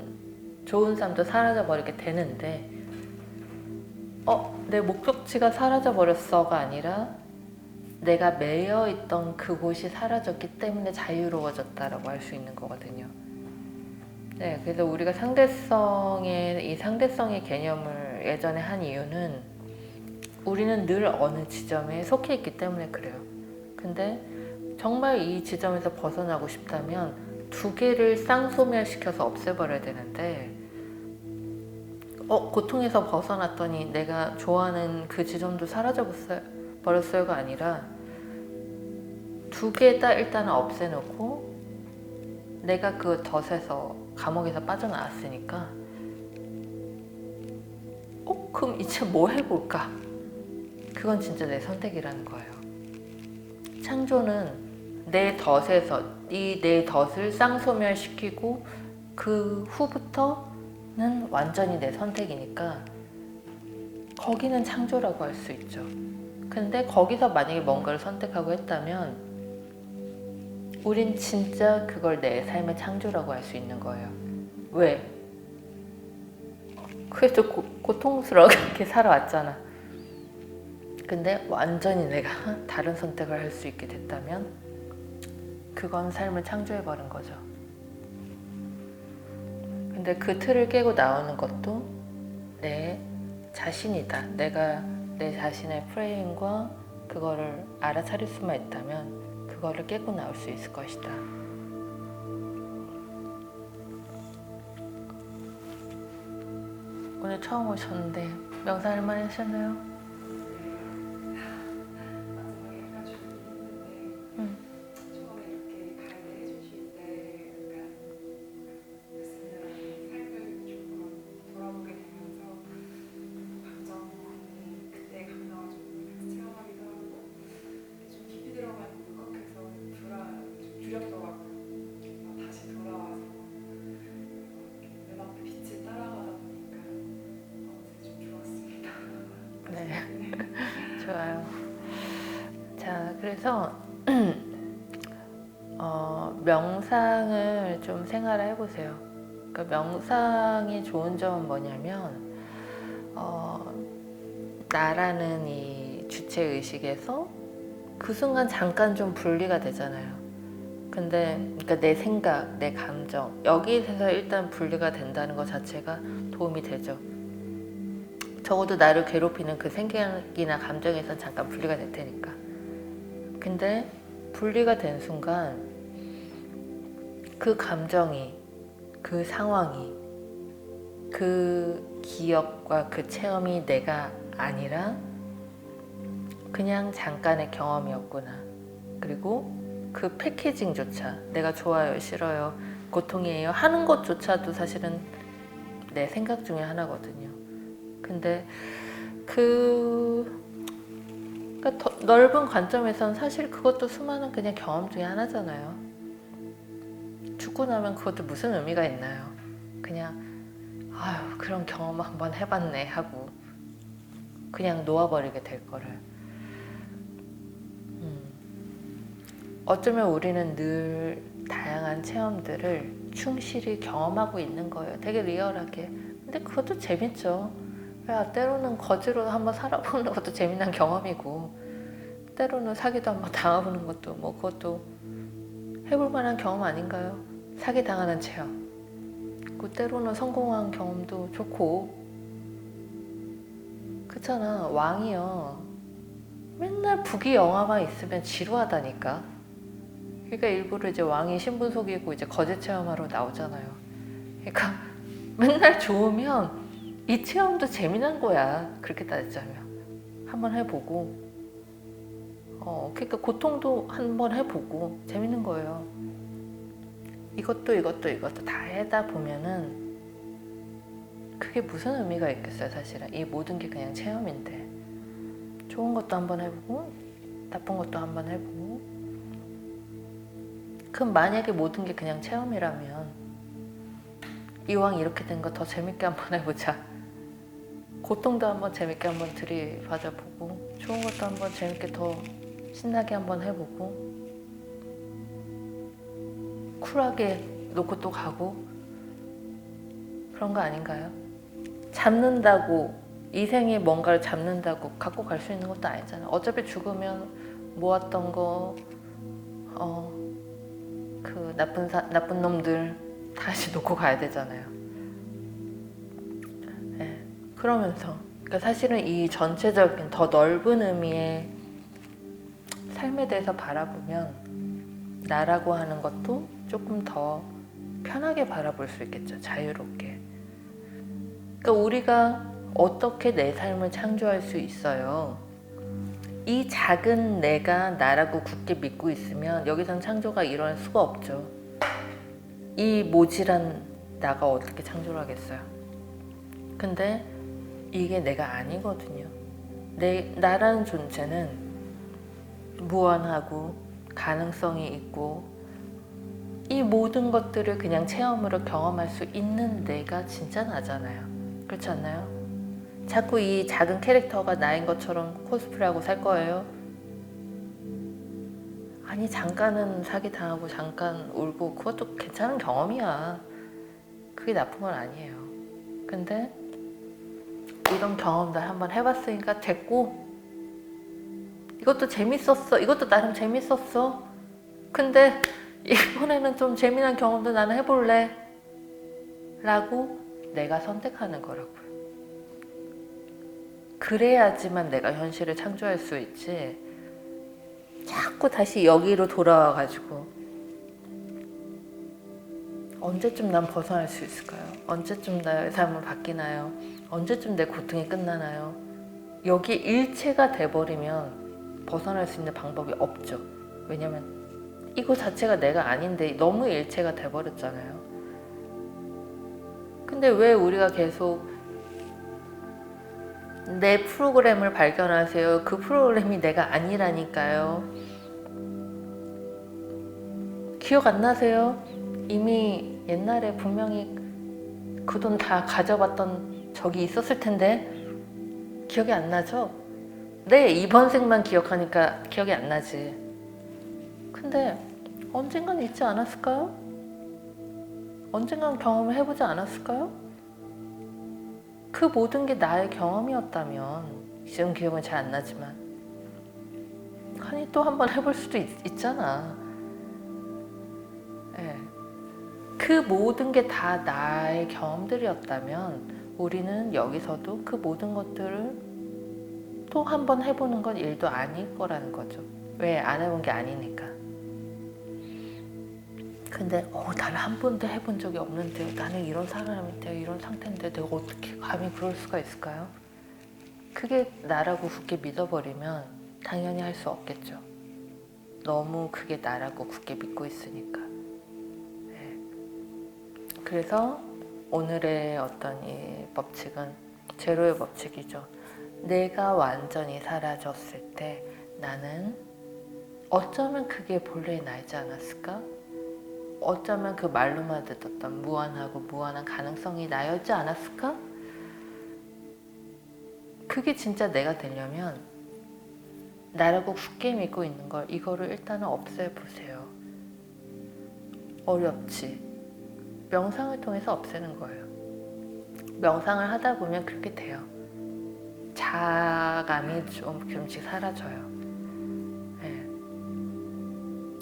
좋은 삶도 사라져 버리게 되는데 내 목적지가 사라져 버렸어가 아니라 내가 매여 있던 그곳이 사라졌기 때문에 자유로워졌다라고 할 수 있는 거거든요. 네, 그래서 우리가 이 상대성의 개념을 예전에 한 이유는 우리는 늘 어느 지점에 속해 있기 때문에 그래요. 근데 정말 이 지점에서 벗어나고 싶다면 두 개를 쌍소멸시켜서 없애버려야 되는데 고통에서 벗어났더니 내가 좋아하는 그 지점도 내가 그 덫에서 감옥에서 빠져나왔으니까 그럼 이제 뭐 해볼까? 그건 진짜 내 선택이라는 거예요. 창조는 내 덫에서 내 덫을 쌍소멸시키고 그 후부터는 완전히 내 선택이니까 거기는 창조라고 할 수 있죠. 근데 거기서 만약에 뭔가를 선택하고 했다면 우린 진짜 그걸 내 삶의 창조라고 할 수 있는 거예요. 왜? 그래도 고통스럽게 살아왔잖아. 근데 완전히 내가 다른 선택을 할 수 있게 됐다면 그건 삶을 창조해버린 거죠. 근데 그 틀을 깨고 나오는 것도 내 자신이다. 내가 내 자신의 프레임과 그거를 알아차릴 수만 있다면 그거를 깨고 나올 수 있을 것이다. 오늘 처음 오셨는데 명상을 많이 하셨나요? 마지막에 해가지고 있는데 처음에 이렇게 가이드 해주실 때 약간 레슨이라는 삶을 조금 돌아보게 되면서 감정이 그때 감정을 좀 같이 체험하기도 하고 좀 깊이 들어가는 울컥해서 좀 두렵더라고요. 다시 돌아와서 눈앞에 빛을 따라가다 보니까 좀 좋았습니다. 네. 좋아요. 자, 그래서 명상을 좀 생활해 보세요. 그러니까 명상이 좋은 점은 뭐냐면 나라는 이 주체 의식에서 그 순간 잠깐 좀 분리가 되잖아요. 근데 그러니까 내 생각, 내 감정 여기에서 일단 분리가 된다는 것 자체가 도움이 되죠. 적어도 나를 괴롭히는 그 생각이나 감정에선 잠깐 분리가 될 테니까. 근데 분리가 된 순간 그 감정이, 그 상황이, 그 기억과 그 체험이 내가 아니라 그냥 잠깐의 경험이었구나. 그리고 그 패키징조차 내가 좋아요, 싫어요, 고통이에요 하는 것조차도 사실은 내 생각 중에 하나거든요. 근데 그러니까 더 넓은 관점에선 사실 그것도 수많은 그냥 경험 중에 하나잖아요. 죽고 나면 그것도 무슨 의미가 있나요? 그냥 아유 그런 경험 한번 해봤네 하고 그냥 놓아버리게 될 거를. 어쩌면 우리는 늘 다양한 체험들을 충실히 경험하고 있는 거예요. 되게 리얼하게. 근데 그것도 재밌죠. 야, 때로는 거지로 한번 살아보는 것도 재미난 경험이고 때로는 사기도 한번 당해보는 것도 뭐 그것도 해볼 만한 경험 아닌가요? 사기 당하는 체험. 그 때로는 성공한 경험도 좋고 그렇잖아. 왕이요. 맨날 부귀영화만 있으면 지루하다니까. 그러니까 일부러 이제 왕이 신분 속이고 이제 거짓 체험하러 나오잖아요. 그러니까 맨날 좋으면 이 체험도 재미난 거야. 그렇게 따지자면 한번 해보고 그러니까 고통도 한번 해보고 재밌는 거예요. 이것도 다 해다 보면은 그게 무슨 의미가 있겠어요. 사실은 이 모든 게 그냥 체험인데 좋은 것도 한번 해보고 나쁜 것도 한번 해보고. 그럼 만약에 모든 게 그냥 체험이라면 이왕 이렇게 된 거 더 재밌게 한번 해보자. 고통도 한번 재밌게 한번 들이받아 보고 좋은 것도 한번 재밌게 더 신나게 한번 해보고 쿨하게 놓고 또 가고 그런 거 아닌가요? 잡는다고 이 생에 뭔가를 잡는다고 갖고 갈 수 있는 것도 아니잖아요. 어차피 죽으면 모았던 거 그 나쁜 놈들 다시 놓고 가야 되잖아요. 네. 그러면서 그러니까 사실은 이 전체적인 더 넓은 의미의 삶에 대해서 바라보면 나라고 하는 것도 조금 더 편하게 바라볼 수 있겠죠. 자유롭게. 그러니까 우리가 어떻게 내 삶을 창조할 수 있어요? 이 작은 내가 나라고 굳게 믿고 있으면 여기선 창조가 일어날 수가 없죠. 이 모질한 나가 어떻게 창조를 하겠어요? 근데 이게 내가 아니거든요. 나라는 존재는 무한하고 가능성이 있고 이 모든 것들을 그냥 체험으로 경험할 수 있는 내가 진짜 나잖아요. 그렇지 않나요? 자꾸 이 작은 캐릭터가 나인 것처럼 코스프레하고 살 거예요? 아니 잠깐은 사기당하고 잠깐 울고 그것도 괜찮은 경험이야. 그게 나쁜 건 아니에요. 근데 이런 경험도 한번 해봤으니까 됐고 이것도 재밌었어. 이것도 나름 재밌었어. 근데 이번에는 좀 재미난 경험도 나는 해볼래 라고 내가 선택하는 거라고요. 그래야지만 내가 현실을 창조할 수 있지. 자꾸 다시 여기로 돌아와가지고 언제쯤 난 벗어날 수 있을까요? 언제쯤 나의 삶은 바뀌나요? 언제쯤 내 고통이 끝나나요? 여기 일체가 돼버리면 벗어날 수 있는 방법이 없죠. 왜냐면 이거 자체가 내가 아닌데 너무 일체가 돼버렸잖아요. 근데 왜 우리가 계속 내 프로그램을 발견하세요? 그 프로그램이 내가 아니라니까요. 기억 안 나세요? 이미 옛날에 분명히 그 돈 다 가져봤던 적이 있었을 텐데 기억이 안 나죠? 네, 이번 생만 기억하니까 기억이 안 나지. 근데 언젠간 있지 않았을까요? 언젠간 경험을 해보지 않았을까요? 그 모든 게 나의 경험이었다면 지금 기억은 잘 안 나지만 아니 또 한 번 해볼 수도 있잖아. 네. 그 모든 게 다 나의 경험들이었다면 우리는 여기서도 그 모든 것들을 또 한 번 해보는 건 일도 아닐 거라는 거죠. 왜? 안 해본 게 아니니까. 근데 나는 한 번도 해본 적이 없는데 나는 이런 사람인데 이런 상태인데 내가 어떻게 감히 그럴 수가 있을까요? 그게 나라고 굳게 믿어버리면 당연히 할 수 없겠죠. 너무 그게 나라고 굳게 믿고 있으니까. 네. 그래서 오늘의 어떤 이 법칙은 제로의 법칙이죠. 내가 완전히 사라졌을 때 나는 어쩌면 그게 본래의 나이지 않았을까? 어쩌면 그 말로만 듣던 무한하고 무한한 가능성이 나였지 않았을까? 그게 진짜 내가 되려면 나라고 굳게 믿고 있는 걸 이거를 일단은 없애보세요. 어렵지. 명상을 통해서 없애는 거예요. 명상을 하다 보면 그렇게 돼요. 자감이 조금씩 사라져요.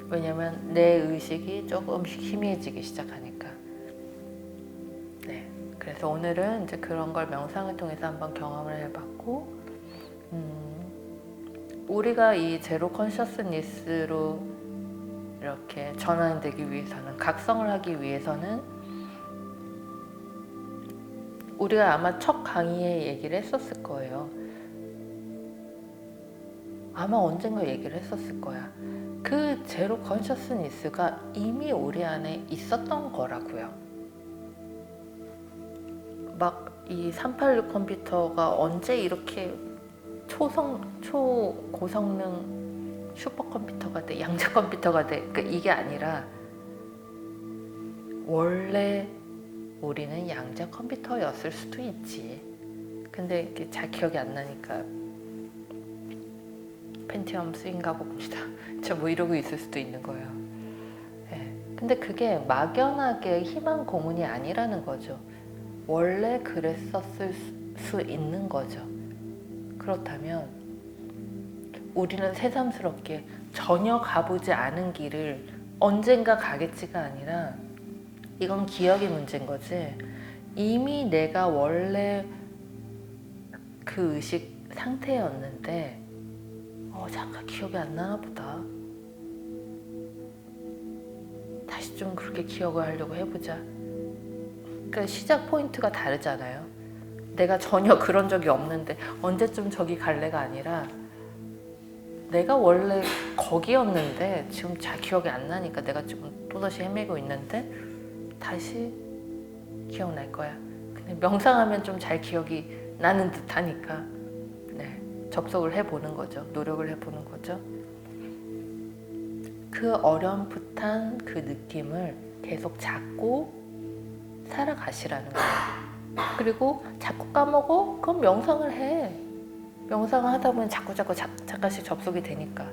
왜냐면 내 의식이 조금씩 희미해지기 시작하니까. 네. 그래서 오늘은 이제 그런 걸 명상을 통해서 한번 경험을 해봤고, 우리가 이 제로 컨셔스니스로 이렇게 전환되기 위해서는, 각성을 하기 위해서는 우리가 아마 첫 강의에 얘기를 했었을 거예요. 아마 언젠가 얘기를 했었을 거야. 그 제로 컨셔스니스가 이미 우리 안에 있었던 거라고요. 막 이 386 컴퓨터가 언제 이렇게 초고성능 슈퍼컴퓨터가 돼, 양자 컴퓨터가 돼. 그러니까 이게 아니라 원래 우리는 양자 컴퓨터였을 수도 있지. 근데 이게 잘 기억이 안 나니까 펜티엄 쓰인가 봅니다. 저 뭐 이러고 있을 수도 있는 거예요. 네. 근데 그게 막연하게 희망 고문이 아니라는 거죠. 원래 그랬었을 수 있는 거죠. 그렇다면 우리는 새삼스럽게 전혀 가보지 않은 길을 언젠가 가겠지가 아니라 이건 기억의 문제인 거지. 이미 내가 원래 그 의식 상태였는데 잠깐 기억이 안 나나 보다. 다시 좀 그렇게 기억을 하려고 해보자. 그러니까 시작 포인트가 다르잖아요. 내가 전혀 그런 적이 없는데 언제쯤 저기 갈래가 아니라 내가 원래 거기였는데 지금 잘 기억이 안 나니까 내가 지금 또다시 헤매고 있는데 다시 기억날 거야. 근데 명상하면 좀 잘 기억이 나는 듯하니까 네, 접속을 해보는 거죠. 노력을 해보는 거죠. 그 어렴풋한 그 느낌을 계속 잡고 살아가시라는 거예요. 그리고 자꾸 까먹어? 그럼 명상을 해. 명상을 하다 보면 잠깐씩 접속이 되니까.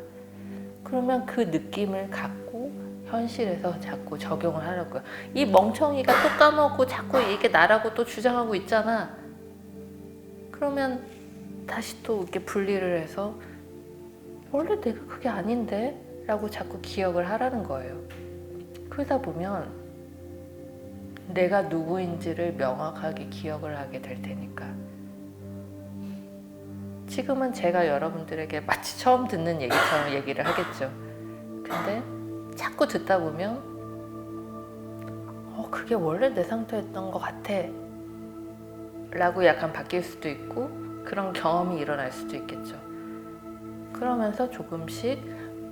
그러면 그 느낌을 갖고 현실에서 자꾸 적용을 하려고요. 이 멍청이가 또 까먹고 자꾸 이게 나라고 또 주장하고 있잖아. 그러면 다시 또 이렇게 분리를 해서 원래 내가 그게 아닌데? 라고 자꾸 기억을 하라는 거예요. 그러다 보면 내가 누구인지를 명확하게 기억을 하게 될 테니까. 지금은 제가 여러분들에게 마치 처음 듣는 얘기처럼 얘기를 하겠죠. 근데 자꾸 듣다 보면 그게 원래 내 상태였던 것 같아 라고 약간 바뀔 수도 있고 그런 경험이 일어날 수도 있겠죠. 그러면서 조금씩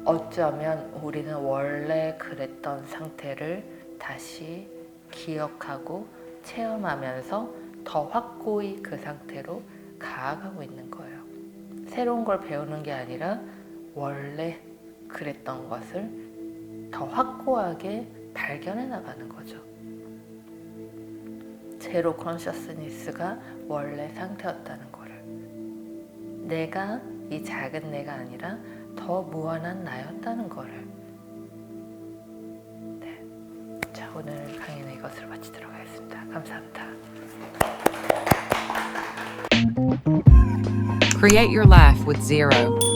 어쩌면 우리는 원래 그랬던 상태를 다시 기억하고 체험하면서 더 확고히 그 상태로 가아가고 있는 거예요. 새로운 걸 배우는 게 아니라 원래 그랬던 것을 더 확고하게 발견해 나가는 거죠. 제로 컨셔스니스가 원래 상태였다는 거를. 내가 이 작은 내가 아니라 더 무한한 나였다는 거를. 네. 자, 오늘 강의는 이것으로 마치도록 하겠습니다. 감사합니다. Create your life with Zero.